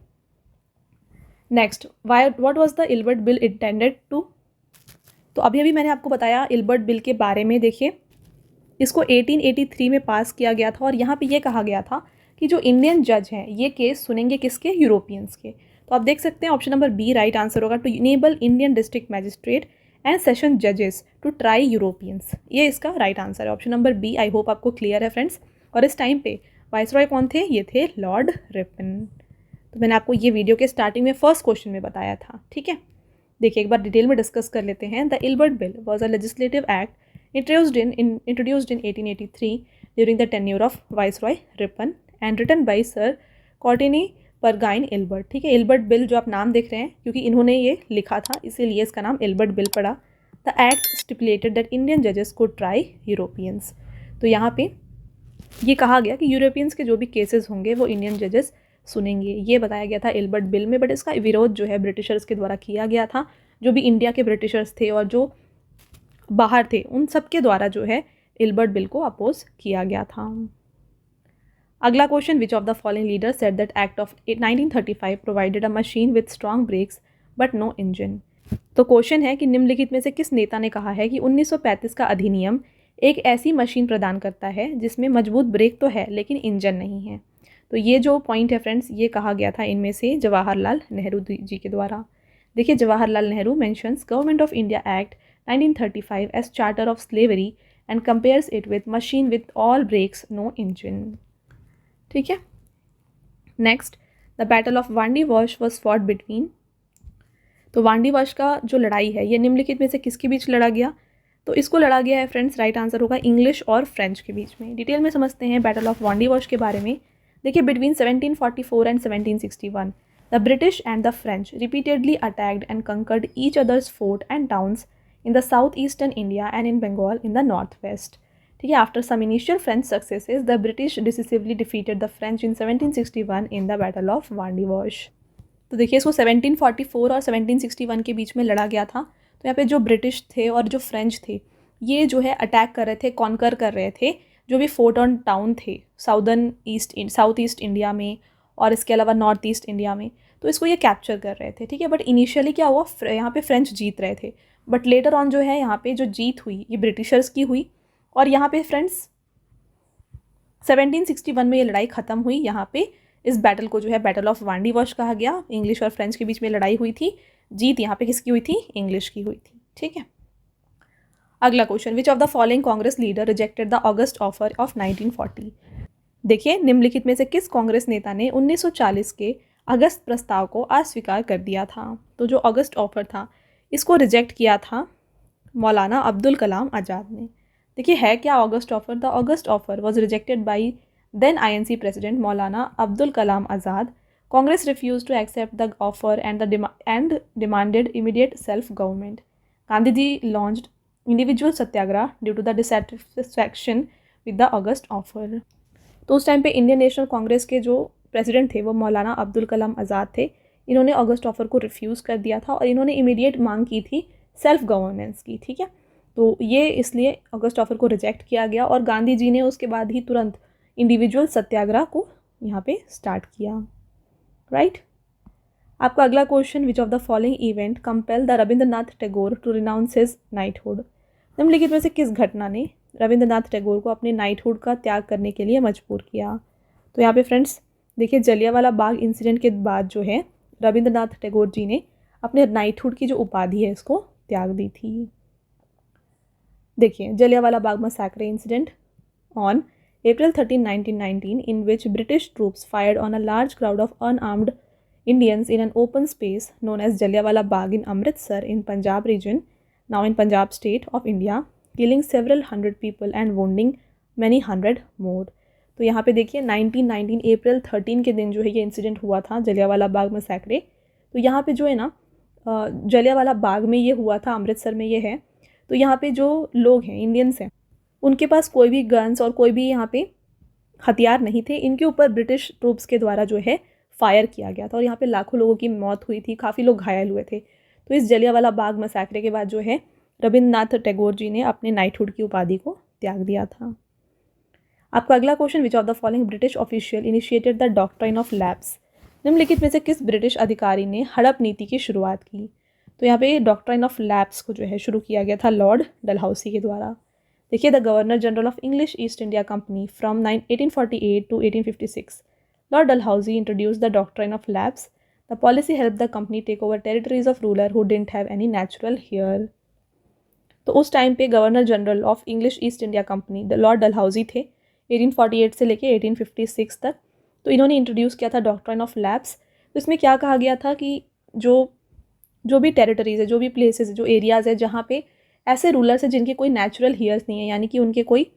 next, what was the Ilbert bill intended to. तो अभी मैंने आपको बताया इल्बर्ट बिल के बारे में। देखिए, इसको 1883 में पास किया गया था और यहाँ पे ये कहा गया था कि जो इंडियन जज हैं ये केस सुनेंगे किसके, यूरोपियंस के। तो आप देख सकते हैं option number B right answer होगा, to enable Indian district magistrate and session जजेस टू ट्राई यूरोपियंस। ये इसका राइट आंसर है, option number B. I hope आपको क्लियर है फ्रेंड्स। और इस टाइम पे वाइसरॉय कौन थे, ये थे लॉर्ड रिपन। तो मैंने आपको ये वीडियो के स्टार्टिंग में फर्स्ट क्वेश्चन में बताया था, ठीक है। देखिए एक बार डिटेल में डिस्कस कर लेते हैं। The Ilbert bill was a legislative act introduced in 1883 during the tenure of Viceroy Ripon and written by Sir Courtenay Pergine Ilbert। ठीक है, इल्बर्ट बिल जो आप नाम देख रहे हैं क्योंकि इन्होंने ये लिखा था इसीलिए इसका नाम इल्बर्ट बिल पड़ा। The act stipulated that Indian जजेस could ट्राई यूरोपियंस। तो यहाँ पे ये कहा गया कि यूरोपियंस के जो भी केसेस होंगे वो इंडियन जजेस सुनेंगे, ये बताया गया था इल्बर्ट बिल में। बट इसका विरोध जो है ब्रिटिशर्स के द्वारा किया गया था, जो भी इंडिया के ब्रिटिशर्स थे और जो बाहर थे उन सब के द्वारा जो है इल्बर्ट बिल को अपोज किया गया था। अगला question, which of the following leader said that act of 1935 provided a machine with strong brakes but no engine. तो क्वेश्चन है कि निम्नलिखित में से किस नेता ने कहा है कि 1935 का अधिनियम एक ऐसी मशीन प्रदान करता है जिसमें मजबूत ब्रेक तो है लेकिन इंजन नहीं है। तो ये जो पॉइंट है फ्रेंड्स, ये कहा गया था इनमें से जवाहरलाल नेहरू जी के द्वारा। देखिए, Jawaharlal Nehru mentions government of India act 1935 as charter of slavery and compares it with machine with all brakes no engine। ठीक है, next, the battle of Wandiwash was fought between. तो वांडी वॉश का जो लड़ाई है ये निम्नलिखित में से किसके बीच लड़ा गया। तो इसको लड़ा गया है फ्रेंड्स, राइट आंसर होगा इंग्लिश और फ्रेंच के बीच में। डिटेल में समझते हैं बैटल ऑफ वांडी वॉश के बारे में। देखिए, between 1744 and 1761 the British and the French repeatedly attacked and conquered each others fort and towns in the southeastern India and in Bengal in the northwest। ठीक है, after some initial French successes, the British decisively defeated the French in 1761 in the Battle of Vandy Wash। तो देखिए, इसको 1744 और 1761 के बीच में लड़ा गया था। तो यहाँ पे जो ब्रिटिश थे और जो फ्रेंच थे ये जो है अटैक कर रहे थे, कॉन्कर कर रहे थे जो भी फोर्ट और टाउन थे साउथ ईस्ट इंडिया में और इसके अलावा नॉर्थ ईस्ट इंडिया में। तो इसको ये कैप्चर कर रहे थे, ठीक है। बट इनिशियली क्या हुआ, यहाँ पे फ्रेंच जीत रहे थे, बट लेटर ऑन जो है यहाँ पे जो जीत हुई ये ब्रिटिशर्स की हुई। और यहाँ पे फ्रेंड्स 1761 में ये लड़ाई ख़त्म हुई। यहाँ पे इस बैटल को जो है बैटल ऑफ वांडी वॉश कहा गया। इंग्लिश और फ्रेंच के बीच में लड़ाई हुई थी, जीत यहाँ पे किसकी हुई थी, इंग्लिश की हुई थी, ठीक है। अगला question, which of the following Congress leader rejected the August offer of 1940। देखिए, निम्नलिखित में से किस कांग्रेस नेता ने 1940 के अगस्त प्रस्ताव को अस्वीकार कर दिया था। तो जो अगस्त ऑफर था इसको रिजेक्ट किया था मौलाना अब्दुल कलाम आज़ाद ने। देखिए, है क्या August offer. The August offer was rejected by then INC president Maulana Abdul Kalam Azad. Congress refuse to accept the offer and demanded immediate self government. Gandhi ji launched individual Satyagraha due to the dissatisfaction with the August offer. तो उस टाइम पे इंडियन नेशनल कांग्रेस के जो प्रेसिडेंट थे वो मौलाना अब्दुल कलाम आज़ाद थे। इन्होंने अगस्त ऑफर को रिफ्यूज़ कर दिया था और इन्होंने इमीडिएट मांग की थी सेल्फ गवर्नेंस की, ठीक है। तो ये इसलिए अगस्त ऑफर को रिजेक्ट किया गया और गांधी जी ने उसके बाद ही तुरंत इंडिविजुअल सत्याग्रह को यहाँ पे स्टार्ट किया, राइट। आपका अगला question, which of the following event compel the Rabindranath Tagore to renounce his knighthood. निम्नलिखित में से किस घटना ने रविंद्रनाथ टैगोर को अपने नाइटहुड का त्याग करने के लिए मजबूर किया। तो यहाँ पे फ्रेंड्स देखिए, जलियांवाला बाग इंसिडेंट के बाद जो है रविंद्रनाथ टैगोर जी ने अपने नाइटहुड की जो उपाधि है इसको त्याग दी थी। देखिए, Jallianwala Bagh massacre incident on April 13, 1919 in which British troops fired on a large crowd of unarmed Indians in an open space known as Jallianwala Bagh in Amritsar in Punjab region, now in Punjab state of India, killing several hundred people and wounding many hundred more। तो यहाँ पे देखिए 1919 April 13 के दिन जो है ये इंसिडेंट हुआ था जलियांवाला बाग मैसेकर। तो यहाँ पे जो है ना जलियांवाला बाग में ये हुआ था, अमृतसर में ये है। तो यहाँ पे जो लोग हैं इंडियंस हैं उनके पास कोई भी गन्स और कोई भी यहाँ पे हथियार नहीं थे। इनके ऊपर ब्रिटिश ट्रूप्स के द्वारा जो है फायर किया गया था और यहाँ पे लाखों लोगों की मौत हुई थी, काफ़ी लोग घायल हुए थे। तो इस जलियांवाला बाग मैसेकर के बाद जो है रविन्द्रनाथ टैगोर जी ने अपने नाइटहुड की उपाधि को त्याग दिया था। आपका अगला question, which of the following British official initiated the doctrine of lapse. निम्नलिखित में से किस ब्रिटिश अधिकारी ने हड़प नीति की शुरुआत की। तो यहाँ पे डॉक्ट्राइन ऑफ लैप्स को जो है शुरू किया गया था लॉर्ड डलहौसी के द्वारा। देखिए, the governor general of English East India company from 1848 to 1856, Lord Dalhousie introduce the doctrine of lapse. The policy help the company take over territories of ruler who didn't have any natural heir. तो उस टाइम पे governor general of English East India company Lord Dalhousie थे 1848 से लेके 1856 तक। तो इन्होंने इंट्रोड्यूस किया था डॉक्ट्राइन ऑफ लैप्स। तो इसमें क्या कहा गया था कि जो भी टेरिटरीज है, जो भी प्लेसेस है, जो एरियाज़ है जहाँ पे ऐसे रूलर्स हैं जिनके कोई नेचुरल हेयर्स नहीं है, यानी कि उनके कोई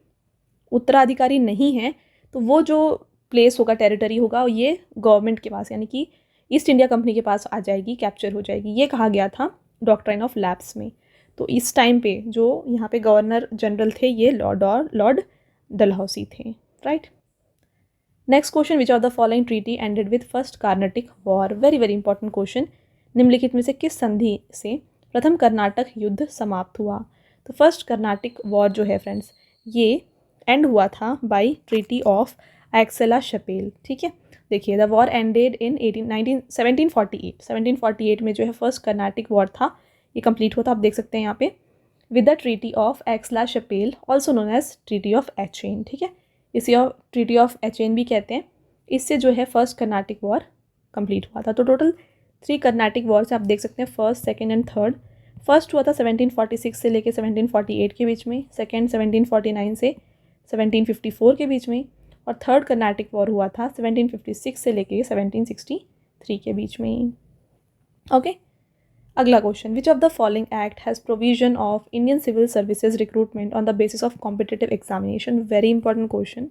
उत्तराधिकारी नहीं है, तो वो जो प्लेस होगा, टेरिटरी होगा, ये गवर्नमेंट के पास यानी कि ईस्ट इंडिया कंपनी के पास आ जाएगी, कैप्चर हो जाएगी। ये कहा गया था डॉक्ट्राइन ऑफ लैप्स में। तो इस टाइम पे जो यहाँ पे गवर्नर जनरल थे ये लॉर्ड डलहौसी थे, right. Next question, which of the following treaty ended with first Carnatic war. Very very important question. निम्नलिखित में से किस संधि से प्रथम कर्नाटक युद्ध समाप्त हुआ। तो फर्स्ट कर्नाटिक वॉर जो है फ्रेंड्स, ये एंड हुआ था बाय ट्रीटी ऑफ एक्सेला शपेल। ठीक है, देखिए, द वॉर एंडेड इन 1748 में जो है फर्स्ट कर्नाटिक वॉर था, ये कंप्लीट हुआ था। आप देख सकते हैं यहाँ पे with the treaty of Aix la Chapelle, also known as treaty of Aachen. ठीक है, इसे ट्रीटी ऑफ एचेन भी कहते हैं। इससे जो है फर्स्ट कर्नाटिक वॉर कंप्लीट हुआ था। तो टोटल 3 कर्नाटिक वॉर से आप देख सकते हैं, first, second and third. First हुआ था 1746 से लेके 1748 के बीच में, सेकेंड 1749 से 1754 के बीच में, और थर्ड कर्नाटिक वॉर हुआ था 1756 से लेके 1763 के बीच में। ओके, अगला question, which of the following act has provision of Indian civil services recruitment on the basis of competitive examination. Very important question.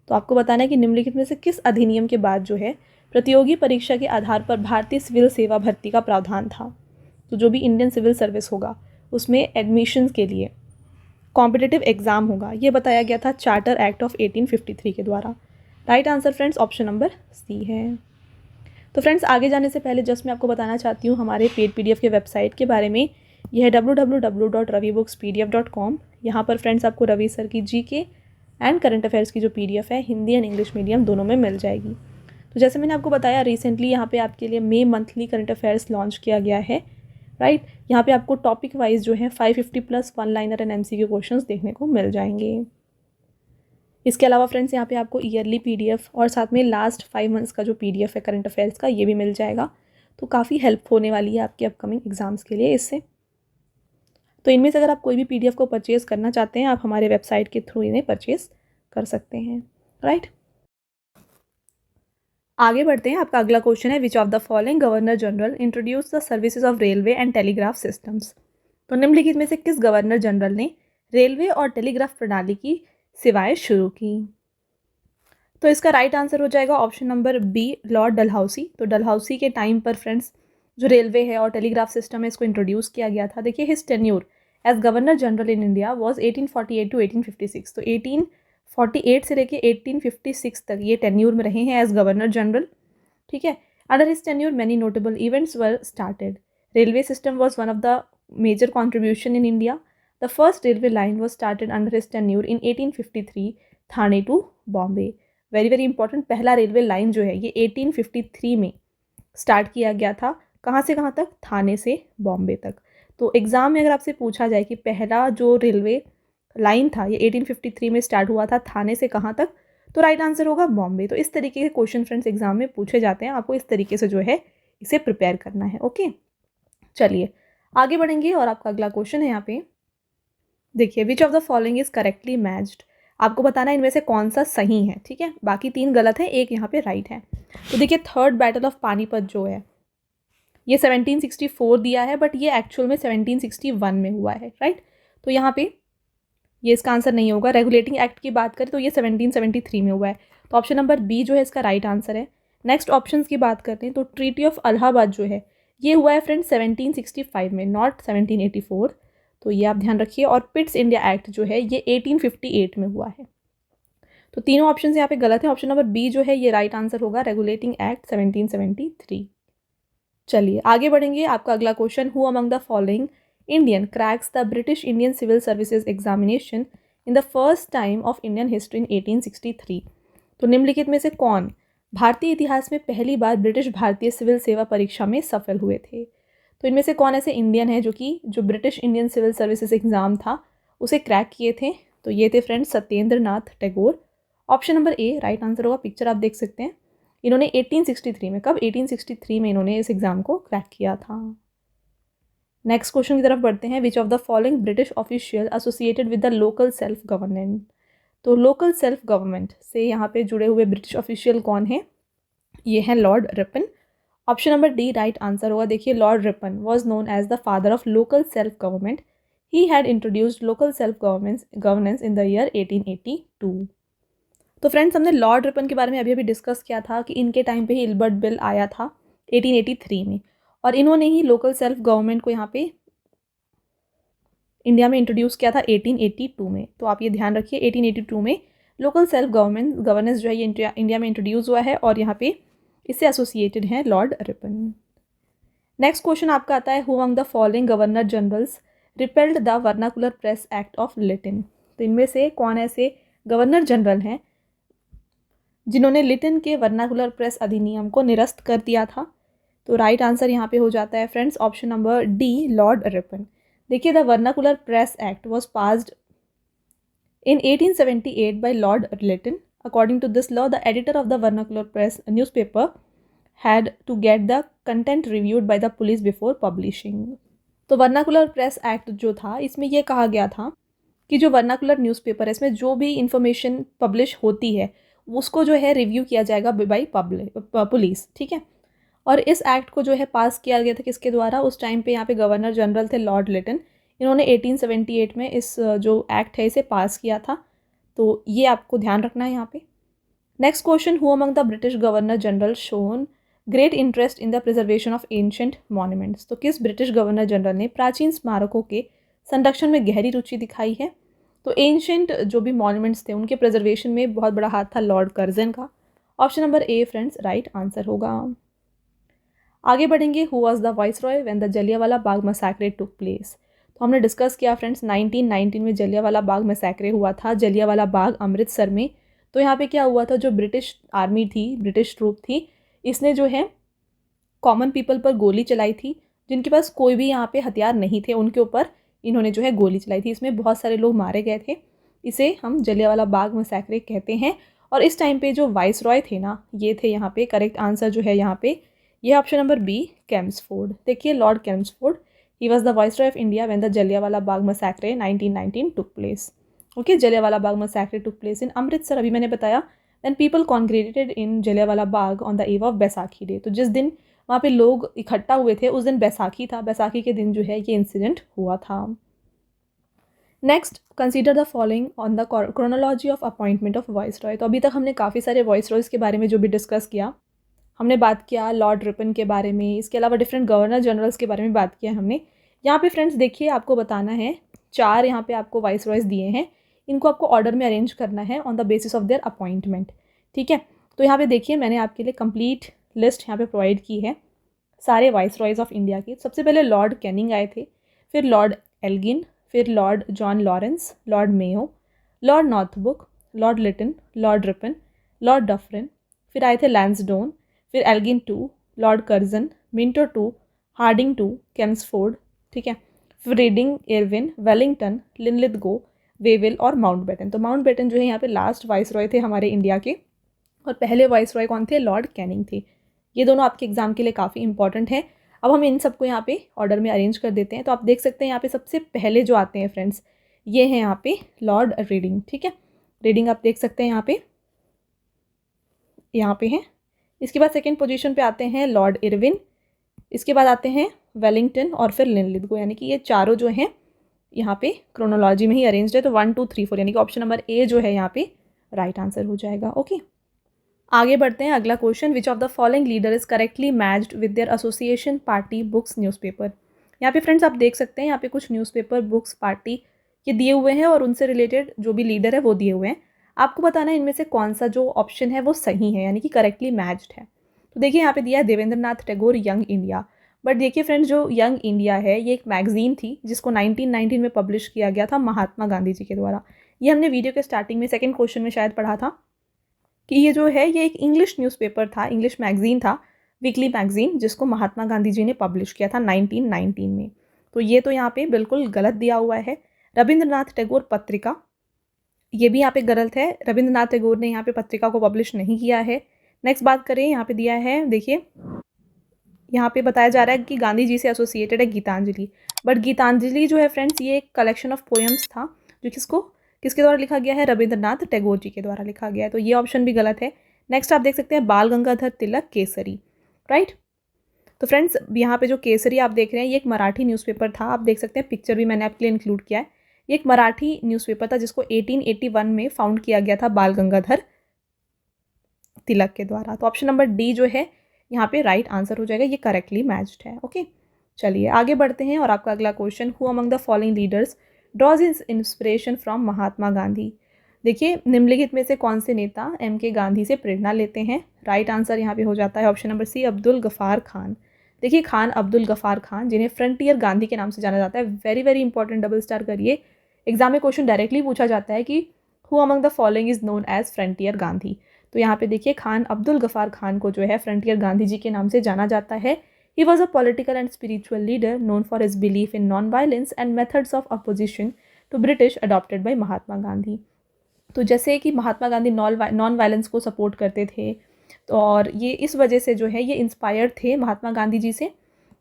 तो आपको बताना है कि निम्नलिखित में से किस अधिनियम के बाद जो है प्रतियोगी परीक्षा के आधार पर भारतीय सिविल सेवा भर्ती का प्रावधान था। तो जो भी इंडियन सिविल सर्विस होगा उसमें एडमिशन के लिए कॉम्पिटिटिव एग्जाम होगा, ये बताया गया था चार्टर एक्ट ऑफ 1853 के द्वारा। Right answer friends option number C है। तो फ्रेंड्स, आगे जाने से पहले जस्ट मैं आपको बताना चाहती हूँ हमारे पेड PDF के वेबसाइट के बारे में। यह है www.ravibookspdf.com। यहाँ पर फ्रेंड्स आपको रवि सर की GK एंड करंट अफेयर्स की जो PDF है हिंदी एंड इंग्लिश मीडियम दोनों में मिल जाएगी। तो जैसे मैंने आपको बताया, रिसेंटली यहाँ पे आपके लिए मे मंथली करंट अफेयर्स लॉन्च किया गया है, राइट। यहाँ पे आपको टॉपिक वाइज जो है 550+ one liner and MCQ questions देखने को मिल जाएंगे। इसके अलावा फ्रेंड्स यहाँ पे आपको ईयरली PDF और साथ में लास्ट 5 मंथ्स का जो PDF है करंट अफेयर्स का, ये भी मिल जाएगा। तो काफ़ी हेल्प होने वाली है आपके अपकमिंग एग्जाम्स के लिए इससे। तो इनमें से अगर आप कोई भी PDF को परचेज़ करना चाहते हैं, आप हमारे वेबसाइट के थ्रू इन्हें परचेज़ कर सकते हैं, राइट। आगे बढ़ते हैं। आपका अगला क्वेश्चन है, विच of the following governor general introduce the services of railway and telegraph systems. तो निम्नलिखित में से किस गवर्नर जनरल ने रेलवे और टेलीग्राफ प्रणाली की सेवाएं शुरू की। तो इसका राइट आंसर हो जाएगा option number B, Lord Dalhousie. तो डलहौसी के टाइम पर फ्रेंड्स जो रेलवे है और टेलीग्राफ सिस्टम है इसको इंट्रोड्यूस किया गया था। देखिए, his tenure as governor general in India was 1848 to 1856। तो 1848 से लेके 1856 तक ये टेन्योर में रहे हैं एज गवर्नर जनरल, ठीक है। Under his tenure many notable events were started. Railway system was one of the major contribution in India. The first railway line was started under his tenure in 1853, Thane to Bombay. Very very important, पहला रेलवे लाइन जो है ये 1853 में स्टार्ट किया गया था। कहाँ से कहाँ तक? थाने से बॉम्बे तक। तो एग्ज़ाम में अगर आपसे पूछा जाए कि पहला जो रेलवे लाइन था ये 1853 में स्टार्ट हुआ था, थाने से कहाँ तक, तो राइट आंसर होगा बॉम्बे। तो इस तरीके के क्वेश्चन फ्रेंड्स एग्जाम में पूछे जाते हैं, आपको इस तरीके से जो है इसे प्रिपेयर करना है। ओके, चलिए आगे बढ़ेंगे और आपका अगला क्वेश्चन है यहाँ पे, देखिए, विच of the following is correctly matched. आपको बताना है इनमें से कौन सा सही है, ठीक है। बाकी 3 गलत है, एक यहाँ पे राइट है। तो देखिए, थर्ड बैटल ऑफ पानीपत जो है ये 1764 दिया है, बट ये एक्चुअल में 1761 में हुआ है, राइट। तो यहाँ पे ये इसका आंसर नहीं होगा। रेगुलेटिंग एक्ट की बात करें तो ये 1773 में हुआ है। तो ऑप्शन नंबर बी जो है इसका राइट आंसर है। नेक्स्ट ऑप्शन की बात करते हैं तो ट्रीटी ऑफ इलाहाबाद जो है ये हुआ है फ्रेंड्स 1765 में, नॉट 1784। तो ये आप ध्यान रखिए। और पिट्स इंडिया एक्ट जो है ये 1858 में हुआ है। तो तीनों ऑप्शन यहाँ पे गलत है। ऑप्शन नंबर बी जो है ये राइट आंसर होगा, रेगुलेटिंग एक्ट 1773। चलिए आगे बढ़ेंगे। आपका अगला question, who among the following Indian cracks the British Indian Civil Services examination in the first time of Indian history in 1863? तो निम्नलिखित में से कौन भारतीय इतिहास में पहली बार ब्रिटिश भारतीय सिविल सेवा परीक्षा में सफल हुए थे? तो इनमें से कौन ऐसे इंडियन है जो British Indian civil services exam था उसे क्रैक किए थे? तो ये थे friends Satyendra Nath Tagore. Option number A right answer होगा। पिक्चर आप देख सकते हैं। इन्होंने 1863 में, कब? 1863 में इन्होंने इस एग्ज़ाम को क्रैक किया था। नेक्स्ट क्वेश्चन की तरफ बढ़ते हैं। विच of the following British official associated with the local self government? तो लोकल सेल्फ गवर्नमेंट से यहाँ पे जुड़े हुए ब्रिटिश ऑफिशियल कौन है? ये हैं Lord Ripon. Option number D right answer होगा। देखिए, Lord Ripon was known as the father of local self government. He had introduced local self governance in the year 1882। तो फ्रेंड्स, हमने लॉर्ड रिपन के बारे में अभी अभी डिस्कस किया था कि इनके टाइम पे ही इल्बर्ट बिल आया था 1883 में, और इन्होंने ही लोकल सेल्फ गवर्नमेंट को यहाँ पे इंडिया में इंट्रोड्यूस किया था 1882 में। तो आप ये ध्यान रखिए, 1882 में लोकल सेल्फ गवर्नेंस जो है ये इंडिया में इंट्रोड्यूस हुआ है, और यहाँ पे इससे एसोसिएटेड हैं लॉर्ड रिपन। नेक्स्ट क्वेश्चन आपका आता है, who among the following governor generals repelled the vernacular press act of Latin? तो इनमें से कौन ऐसे गवर्नर जनरल हैं जिन्होंने लिटिन के वर्नाकुलर प्रेस अधिनियम को निरस्त कर दिया था? तो राइट आंसर यहाँ पे हो जाता है friends option number D Lord Ripon. देखिए, the vernacular press act was passed in 1878 by Lord Lytton. According to this law, the editor of the vernacular press newspaper had to get the content reviewed by the police before publishing. तो वर्नाकुलर प्रेस एक्ट जो था, इसमें यह कहा गया था कि जो वर्नाकुलर न्यूज़पेपर है, इसमें जो भी इंफॉर्मेशन पब्लिश होती है उसको जो है रिव्यू किया जाएगा बाई पुलिस, ठीक है। और इस एक्ट को जो है पास किया गया था किसके द्वारा? उस टाइम पे यहाँ पे गवर्नर जनरल थे लॉर्ड लिटन। इन्होंने 1878 में इस जो एक्ट है इसे पास किया था। तो ये आपको ध्यान रखना है यहाँ पे। Next question, who among the British governor general shown great interest in the preservation of ancient monuments? तो किस ब्रिटिश गवर्नर जनरल ने प्राचीन स्मारकों के संरक्षण में गहरी रुचि दिखाई है? तो एंशंट जो भी मॉन्यूमेंट्स थे उनके प्रिजर्वेशन में बहुत बड़ा हाथ था लॉर्ड कर्जन का। ऑप्शन नंबर ए फ्रेंड्स राइट आंसर होगा। आगे बढ़ेंगे, who was the viceroy when the Jallianwala Bagh massacre took place? तो हमने डिस्कस किया फ्रेंड्स 1919 में जलियांवाला बाग मैसेक्रे हुआ था, जलियांवाला बाग अमृतसर में। तो यहाँ पे क्या हुआ था, जो ब्रिटिश आर्मी थी, ब्रिटिश ट्रूप थी, इसने जो है कॉमन पीपल पर गोली चलाई थी। जिनके पास कोई भी यहाँ पे हथियार नहीं थे उनके ऊपर इन्होंने जो है गोली चलाई थी। इसमें बहुत सारे लोग मारे गए थे। इसे हम जलियांवाला बाग मैसेक्रे कहते हैं। और इस टाइम पे जो वाइसरॉय थे ना, ये थे यहाँ पे, करेक्ट आंसर जो है यहाँ पे ये ऑप्शन नंबर बी केम्सफोर्ड। देखिए, Lord Chelmsford, he was the viceroy of India when the Jallianwala Bagh massacre 1919 took place. Okay, Jallianwala Bagh massacre took place in Amritsar. अभी मैंने बताया when people congregated in Jallianwala Bagh on the eve of Baisakhi day. तो जिस दिन वहाँ पे लोग इकट्ठा हुए थे उस दिन बैसाखी था। बैसाखी के दिन जो है ये इंसिडेंट हुआ था। Next, consider the following on the chronology of appointment of viceroy. तो अभी तक हमने काफ़ी सारे वाइसरॉयज़ के बारे में जो भी डिस्कस किया, हमने बात किया लॉर्ड रिपन के बारे में, इसके अलावा डिफरेंट गवर्नर जनरल्स के बारे में बात किया हमने। यहाँ पे फ्रेंड्स देखिए, आपको बताना है 4 यहाँ पे आपको वाइसरॉयज़ दिए हैं, इनको आपको ऑर्डर में अरेंज करना है on the basis of their appointment, ठीक है। तो यहाँ पे देखिए, मैंने आपके लिए कंप्लीट लिस्ट यहाँ पे प्रोवाइड की है सारे वाइसरॉयज़ ऑफ इंडिया की। सबसे पहले लॉर्ड कैनिंग आए थे, फिर लॉर्ड एल्गिन, फिर Lord John Lawrence, Lord Mayo, Lord Northbrook, Lord Lytton, Lord Ripon, Lord Dufferin, फिर आए थे लैंसडोन, फिर Elgin 2, Lord Curzon, Minto 2, Hardinge 2, Chelmsford, ठीक है, फिर Reading, Irwin, Willingdon, Linlithgow, Wavell और माउंटबेटन। तो माउंटबेटन जो है यहाँ पे लास्ट वाइसरॉय थे हमारे इंडिया के, और पहले वाइसरॉय कौन थे? लॉर्ड कैनिंग थे। ये दोनों आपके एग्जाम के लिए काफ़ी इंपॉर्टेंट है। अब हम इन सबको यहाँ पे ऑर्डर में अरेंज कर देते हैं। तो आप देख सकते हैं यहाँ पे सबसे पहले जो आते हैं फ्रेंड्स, ये हैं यहाँ पे लॉर्ड रीडिंग, ठीक है। रीडिंग आप देख सकते हैं यहाँ पे हैं। इसके बाद सेकंड पोजीशन पे आते हैं लॉर्ड इरविन, इसके बाद आते हैं वेलिंगटन और फिर लिनलिथगो। यानी कि ये चारों जो हैं यहाँ पे क्रोनोलॉजी में ही अरेंज्ड है। तो 1 2 3 4 यानी कि ऑप्शन नंबर ए जो है यहाँ पे राइट आंसर हो जाएगा। ओके, आगे बढ़ते हैं। अगला question, which of the following leader is correctly matched with their association party books newspaper? यहाँ पे फ्रेंड्स आप देख सकते हैं यहाँ पे कुछ न्यूज़पेपर बुक्स पार्टी ये दिए हुए हैं और उनसे रिलेटेड जो भी लीडर है वो दिए हुए हैं। आपको बताना है इनमें से कौन सा जो ऑप्शन है वो सही है, यानी कि करेक्टली मैच्ड है। तो देखिए यहाँ पे दिया है Devendra Nath Tagore young India, but देखिए फ्रेंड्स, जो यंग इंडिया है ये एक मैगज़ीन थी जिसको 1919 में पब्लिश किया गया था महात्मा गांधी जी के द्वारा। ये हमने वीडियो के स्टार्टिंग में सेकंड क्वेश्चन में शायद पढ़ा था कि ये जो है ये एक इंग्लिश न्यूज़पेपर था, इंग्लिश मैगज़ीन था, वीकली मैगज़ीन, जिसको महात्मा गांधी जी ने पब्लिश किया था 1919 में। तो ये तो यहाँ पे बिल्कुल गलत दिया हुआ है। रविंद्रनाथ टैगोर पत्रिका, ये भी यहाँ पे गलत है। रविंद्रनाथ टैगोर ने यहाँ पे पत्रिका को पब्लिश नहीं किया है। नेक्स्ट बात करें, यहाँ पे दिया है, देखिए यहाँ पे बताया जा रहा है कि गांधी जी से एसोसिएटेड है गीतांजलि, बट गीतांजलि जो है फ्रेंड्स ये एक कलेक्शन ऑफ पोएम्स था जो किसके द्वारा लिखा गया है, रविंद्रनाथ टैगोर जी के द्वारा लिखा गया है। तो ये ऑप्शन भी गलत है। नेक्स्ट आप देख सकते हैं बाल गंगाधर तिलक केसरी, राइट। तो फ्रेंड्स यहाँ पे जो केसरी आप देख रहे हैं ये एक मराठी न्यूज़पेपर था। आप देख सकते हैं, पिक्चर भी मैंने आपके लिए इंक्लूड किया है। ये एक मराठी न्यूज़पेपर था जिसको 1881 में फाउंड किया गया था बाल गंगाधर तिलक के द्वारा। तो ऑप्शन नंबर डी जो है यहाँ पे राइट आंसर हो जाएगा, ये करेक्टली मैच्ड है। ओके, चलिए आगे बढ़ते हैं और आपका अगला question, who among the following leaders draws is inspiration from Mahatma Gandhi. देखिए निम्नलिखित में से कौन से नेता एम के गांधी से प्रेरणा लेते हैं। राइट आंसर यहाँ पे हो जाता है option number C, Abdul Ghaffar Khan. देखिए खान अब्दुल गफ़ार खान, जिन्हें फ्रंटियर गांधी के नाम से जाना जाता है। Very very important, double star करिए। एग्जाम में क्वेश्चन डायरेक्टली पूछा जाता है कि who among the following is known as Frontier Gandhi. तो यहाँ पे देखिए खान अब्दुल गफ़ार खान को जो है फ्रंटियर गांधी जी के नाम से जाना जाता है। He was a political and spiritual leader known for his belief in non violence and methods of opposition to British adopted by Mahatma Gandhi. तो जैसे कि महात्मा गांधी नॉन वायलेंस को सपोर्ट करते थे, तो और ये इस वजह से जो है ये इंस्पायर्ड थे महात्मा गांधी जी से।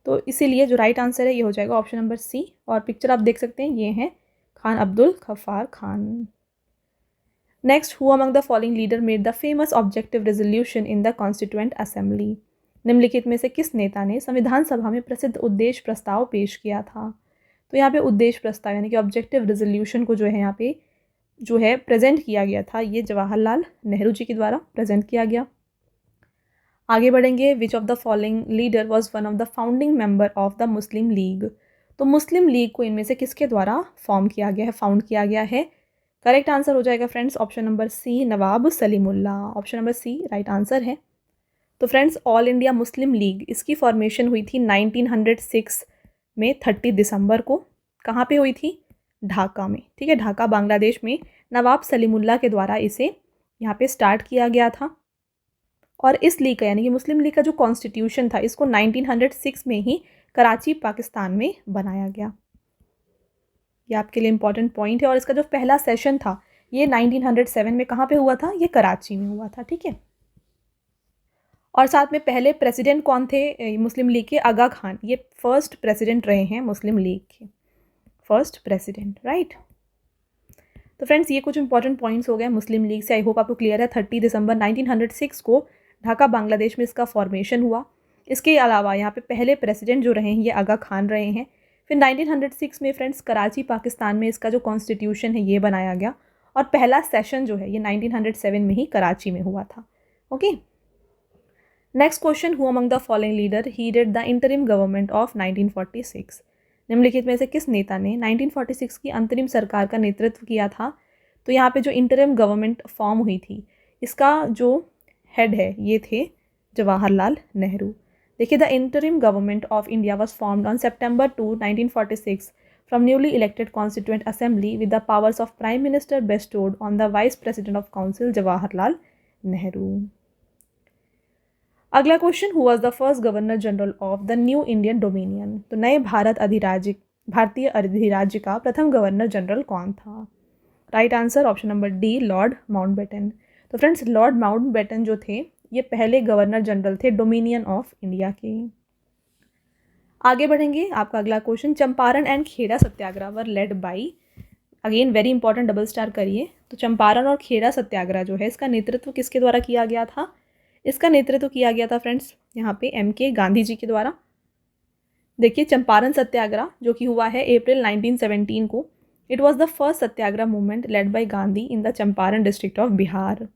तो इसीलिए जो राइट आंसर है ये हो जाएगा ऑप्शन नंबर सी। और पिक्चर आप देख सकते हैं, ये है Khan Abdul Ghaffar Khan. Next, who among the following leader made the famous objective resolution in the constituent assembly. निम्नलिखित में से किस नेता ने संविधान सभा में प्रसिद्ध उद्देश्य प्रस्ताव पेश किया था। तो यहाँ पे उद्देश्य प्रस्ताव यानी कि ऑब्जेक्टिव रेजोल्यूशन को जो है यहाँ पे जो है प्रेजेंट किया गया था, ये जवाहरलाल नेहरू जी के द्वारा प्रेजेंट किया गया। आगे बढ़ेंगे, विच of the following leader was one of the founding member of the Muslim league. तो मुस्लिम लीग को इनमें से किसके द्वारा फॉर्म किया गया है, फाउंड किया गया है। करेक्ट आंसर हो जाएगा friends option number C, Nawab Salimullah. Option number C right answer है। तो friends all India Muslim league, इसकी फॉर्मेशन हुई थी 1906 में 30 दिसंबर को। कहाँ पे हुई थी, ढाका में, ठीक है, ढाका बांग्लादेश में नवाब सलीमुल्ला के द्वारा इसे यहाँ पे स्टार्ट किया गया था। और इस लीग का यानी कि मुस्लिम लीग का जो कॉन्स्टिट्यूशन था इसको 1906 में ही कराची पाकिस्तान में बनाया गया। ये आपके लिए इंपॉर्टेंट पॉइंट है। और इसका जो पहला सेशन था ये 1907 में कहाँ पे हुआ था, ये कराची में हुआ था, ठीक है। और साथ में पहले प्रेसिडेंट कौन थे मुस्लिम लीग के, आगा खान, ये फर्स्ट प्रेसिडेंट रहे हैं मुस्लिम लीग के, फर्स्ट प्रेसिडेंट, राइट। तो फ्रेंड्स ये कुछ इंपॉर्टेंट पॉइंट्स हो गए मुस्लिम लीग से। आई होप आपको क्लियर है। 30 दिसंबर 1906 को ढाका बांग्लादेश में इसका फॉर्मेशन हुआ। इसके अलावा यहाँ पे पहले प्रेसिडेंट जो रहे हैं ये आगा खान रहे हैं। फिर 1906 में फ्रेंड्स कराची पाकिस्तान में इसका जो कॉन्स्टिट्यूशन है ये बनाया गया। और पहला सेशन जो है ये 1907 में ही कराची में हुआ था। Okay, next question, who among the following leader headed the interim government of 1946। निम्नलिखित में से किस नेता ने 1946 की अंतरिम सरकार का नेतृत्व किया था। तो यहाँ पे जो इंटरिम गवर्नमेंट फॉर्म हुई थी इसका जो हेड है ये थे जवाहरलाल नेहरू। देखिए, the interim government of India was formed on September 2, 1946 from newly elected constituent assembly with the powers of prime minister bestowed on the vice president of council Jawaharlal Nehru. अगला question, who was the first governor general of the new Indian dominion. तो नए भारतीय अधिराज्य का प्रथम गवर्नर जनरल कौन था। Right answer option number D, Lord Mountbatten. तो फ्रेंड्स लॉर्ड माउंटबेटन जो थे ये पहले गवर्नर जनरल थे डोमिनियन ऑफ इंडिया के। आगे बढ़ेंगे, आपका अगला question, Champaran and Kheda Satyagraha were led by, again very important, double star करिए। तो चंपारण और खेड़ा सत्याग्रह जो है इसका नेतृत्व किसके द्वारा किया गया था। इसका नेतृत्व किया गया था फ्रेंड्स यहाँ पे एम के गांधी जी के द्वारा। देखिए, चंपारण सत्याग्रह जो कि हुआ है अप्रैल 1917 को, it was the first Satyagraha movement led by Gandhi in the Champaran district of Bihar.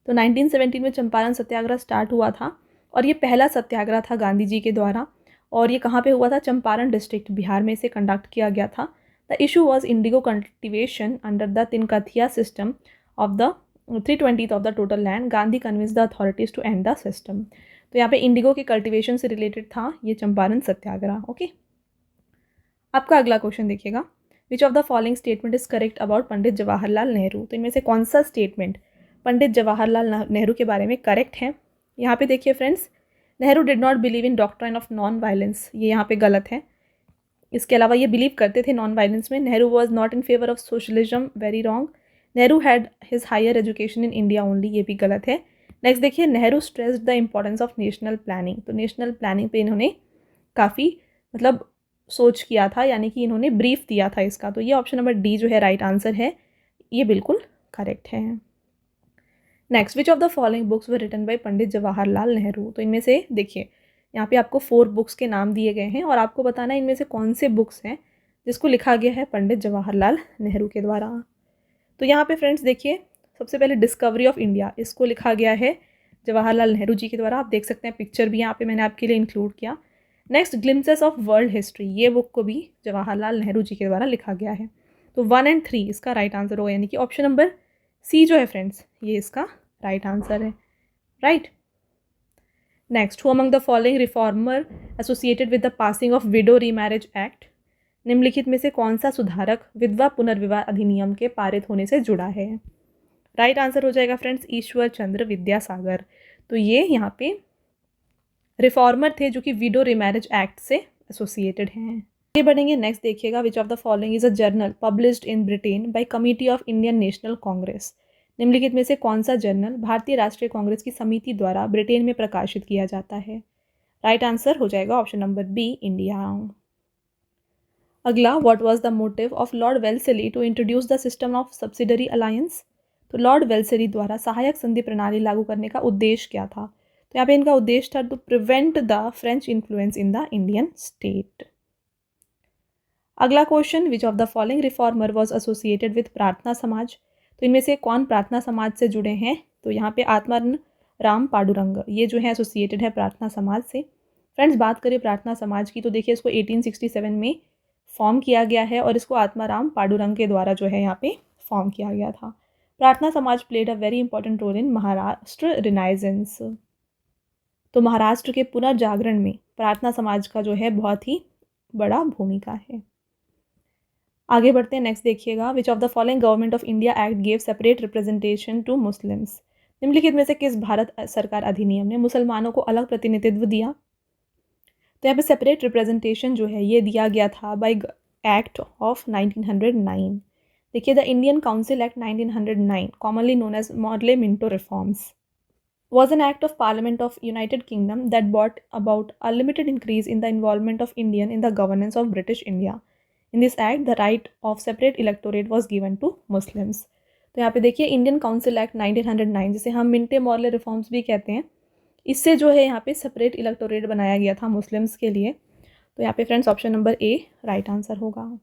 तो 1917 में चंपारण सत्याग्रह स्टार्ट हुआ था और ये पहला सत्याग्रह था गांधी जी के द्वारा। और ये कहाँ पे हुआ था, चंपारण डिस्ट्रिक्ट बिहार में इसे कंडक्ट किया गया था। The issue was indigo cultivation under the tinkathia system of the 3/20 of the total land. Gandhi convince the authorities to end the system. तो यहाँ पे इंडिगो के कल्टिवेशन से रिलेटेड था ये चंपारण सत्याग्रह। ओके, आपका अगला क्वेश्चन देखिएगा, which of the following statement is correct about Pandit Jawaharlal Nehru. तो इनमें से कौन सा स्टेटमेंट पंडित जवाहरलाल नेहरू के बारे में करेक्ट है। यहाँ पे देखिए friends, Nehru did not believe in doctrine of non violence, ये यहाँ पे गलत है। इसके अलावा ये बिलीव करते थे नॉन वायलेंस में। Nehru was not in favour of socialism, very wrong. Nehru had his higher education in India only, ये भी गलत है। नेक्स्ट देखिए, Nehru stressed the importance of national planning. तो नेशनल प्लानिंग पे इन्होंने काफ़ी मतलब सोच किया था, यानी कि इन्होंने ब्रीफ दिया था इसका। तो ये ऑप्शन नंबर डी जो है राइट आंसर है, ये बिल्कुल करेक्ट है। Next, which of the following books were written by Pandit Jawaharlal Nehru. तो इनमें से देखिए यहाँ पे आपको 4 बुक्स के नाम दिए गए हैं और आपको बताना है इनमें से कौन से बुक्स हैं जिसको लिखा गया है पंडित जवाहरलाल नेहरू के द्वारा। तो यहाँ पे फ्रेंड्स देखिए, सबसे पहले डिस्कवरी ऑफ इंडिया, इसको लिखा गया है जवाहरलाल नेहरू जी के द्वारा। आप देख सकते हैं, पिक्चर भी यहाँ पे मैंने आपके लिए इंक्लूड किया। Next, glimpses of world history, ये बुक को भी जवाहरलाल नेहरू जी के द्वारा लिखा गया है। तो 1 और 3 इसका राइट आंसर होगा, यानी कि ऑप्शन नंबर सी जो है फ्रेंड्स, ये इसका राइट आंसर है। Right. Next, who among the following reformer associated with the passing of window remarriage act. निम्नलिखित में से कौन सा सुधारक विधवा पुनर्विवाह अधिनियम के पारित होने से जुड़ा है। राइट आंसर हो जाएगा फ्रेंड्स ईश्वर चंद्र विद्यासागर। तो ये यहाँ पे रिफॉर्मर थे जो कि विडो रीमैरिज एक्ट से एसोसिएटेड हैं। आगे बढ़ेंगे, नेक्स्ट देखिएगा, which of the following is a journal published in Britain by committee of Indian National Congress. निम्नलिखित में से कौन सा जर्नल भारतीय राष्ट्रीय कांग्रेस की समिति द्वारा ब्रिटेन में प्रकाशित किया जाता है। राइट आंसर हो जाएगा ऑप्शन नंबर बी, इंडिया। अगला, what was the motive of Lord Wellesley to introduce the system of subsidiary alliance. तो लॉर्ड वेल्सेली द्वारा सहायक संधि प्रणाली लागू करने का उद्देश्य क्या था। तो यहाँ पे इनका उद्देश्य था to prevent the French influence in the Indian state. अगला question, which of the following reformer was associated with Prarthana Samaj. तो इनमें से कौन प्रार्थना समाज से जुड़े हैं। तो यहाँ पे आत्माराम राम पांडुरंग, ये जो है एसोसिएटेड है प्रार्थना समाज से। फ्रेंड्स, बात करें प्रार्थना समाज की तो देखिए इसको 1867 में फॉर्म किया गया है और इसको आत्माराम पांडुरंग के द्वारा जो है यहाँ पे फॉर्म किया गया था। Prarthana Samaj played a very important role in Maharashtra renaissance. तो महाराष्ट्र के पुनर्जागरण में प्रार्थना समाज का जो है बहुत ही बड़ा भूमिका है। आगे बढ़ते हैं, नेक्स्ट देखिएगा, which of the following Government of India act gave separate representation to Muslims. निम्नलिखित में से किस भारत सरकार अधिनियम ने मुसलमानों को अलग प्रतिनिधित्व दिया। तो यहाँ पे सेपरेट रिप्रेजेंटेशन जो है ये दिया गया था बाय एक्ट ऑफ 1909। देखिए, the Indian Council Act 1909, commonly known as Morley Minto reforms, was an act of Parliament of United Kingdom that brought about a limited increase in the involvement of Indian in the governance of British India. In this act, the right of separate electorate was given to Muslims. तो यहाँ पे देखिए इंडियन काउंसिल एक्ट 1909, जिसे हम मिंटे मॉडले रिफॉर्म्स भी कहते हैं, इससे जो है यहाँ पे सेपरेट इलेक्टोरेट बनाया गया था मुस्लिम्स के लिए। तो यहाँ पे friends option number A right answer होगा।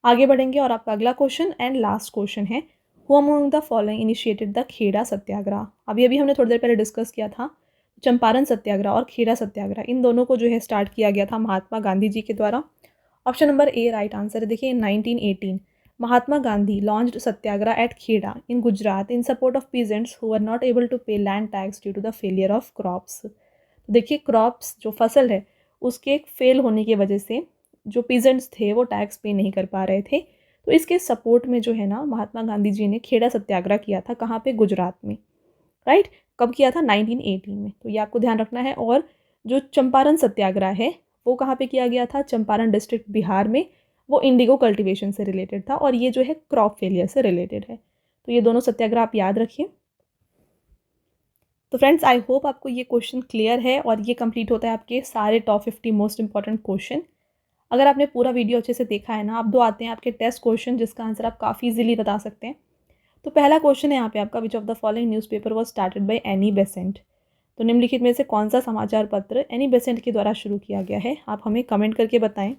आगे बढ़ेंगे और आपका अगला क्वेश्चन एंड लास्ट क्वेश्चन है, who among the following initiated the Kheda Satyagraha. अभी हमने थोड़ी देर पहले डिस्कस किया था चंपारण सत्याग्रह और खेड़ा सत्याग्रह, इन दोनों को जो है स्टार्ट किया गया था महात्मा गांधी जी के द्वारा। Option number A right answer है। देखिए, in 1918 Mahatma Gandhi launched Satyagraha at Kheda in Gujarat in support of peasants who were not able to pay land tax due to the failure of crops. तो देखिए, क्रॉप्स जो फसल है उसके फेल होने की वजह से जो पीजेंट्स थे वो टैक्स पे नहीं कर पा रहे थे। तो इसके सपोर्ट में जो है ना महात्मा गांधी जी ने खेड़ा सत्याग्रह किया था। कहाँ पे, गुजरात में। राइट, कब किया था, 1918 में। तो ये आपको ध्यान रखना है। और जो चंपारण सत्याग्रह है वो कहाँ पे किया गया था, चंपारण डिस्ट्रिक्ट बिहार में। वो इंडिगो कल्टीवेशन से रिलेटेड था और ये जो है क्रॉप फेलियर से रिलेटेड है। तो ये दोनों सत्याग्रह आप याद रखिए। तो फ्रेंड्स, आई होप आपको ये क्वेश्चन क्लियर है और ये कंप्लीट होता है आपके सारे टॉप 50 मोस्ट इंपॉर्टेंट क्वेश्चन। अगर आपने पूरा वीडियो अच्छे से देखा है ना, अब 2 आते हैं आपके टेस्ट क्वेश्चन जिसका आंसर आप काफ़ी इजीली बता सकते हैं। तो पहला क्वेश्चन है यहाँ पे आपका, विच of the following newspaper was started by Annie Besant. तो निम्नलिखित में से कौन सा समाचार पत्र एनी बेसेंट के द्वारा शुरू किया गया है, आप हमें कमेंट करके बताएं।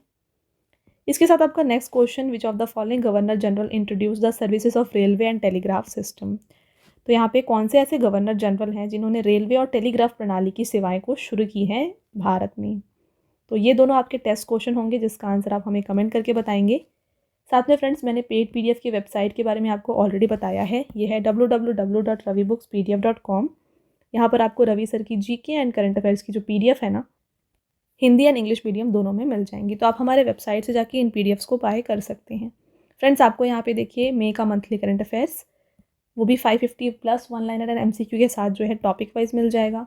इसके साथ आपका next question, which of the following governor general introduce the services of railway and telegraph system. तो यहाँ पे कौन से ऐसे गवर्नर जनरल हैं जिन्होंने रेलवे और टेलीग्राफ प्रणाली की सेवाएं को शुरू की है भारत में। तो ये दोनों आपके टेस्ट क्वेश्चन होंगे जिसका आंसर आप हमें कमेंट करके बताएंगे। साथ में फ्रेंड्स, मैंने पेड पीडीएफ की वेबसाइट के बारे में आपको ऑलरेडी बताया है। ये है www.ravibooks.pdf.com। यहाँ पर आपको रवि सर की जीके एंड करंट अफेयर्स की जो PDF है ना, हिंदी एंड इंग्लिश मीडियम दोनों में मिल जाएंगी। तो आप हमारे वेबसाइट से जाके इन PDFs को बाय कर सकते हैं। फ्रेंड्स, आपको यहाँ पे देखिए मई का मंथली करंट अफेयर्स, वो भी 550 प्लस 1 लाइनर एंड MCQ के साथ जो है टॉपिक वाइज मिल जाएगा।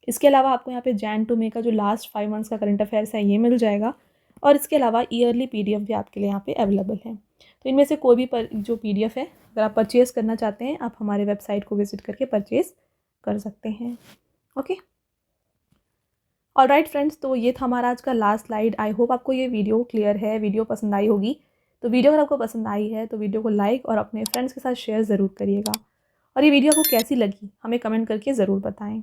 इसके अलावा आपको यहाँ पे जैन टू मई का जो लास्ट 5 मंथ्स का करंट अफेयर्स है ये मिल जाएगा। और इसके अलावा ईयरली PDF भी आपके लिए यहाँ पे अवेलेबल है। तो इनमें से कोई भी जो PDF है अगर आप परचेज़ करना चाहते हैं, आप हमारे वेबसाइट को विजिट करके परचेज़ कर सकते हैं। ओके, ऑलराइट फ्रेंड्स, तो ये था हमारा आज का लास्ट स्लाइड। आई होप आपको ये वीडियो क्लियर है, वीडियो पसंद आई होगी। तो वीडियो अगर आपको पसंद आई है तो वीडियो को लाइक और अपने फ्रेंड्स के साथ शेयर ज़रूर करिएगा। और ये वीडियो आपको कैसी लगी हमें कमेंट करके ज़रूर बताएं।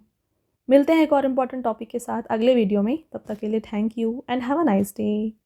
मिलते हैं एक और इम्पॉर्टेंट टॉपिक के साथ अगले वीडियो में। तब तक के लिए thank you and have a nice day.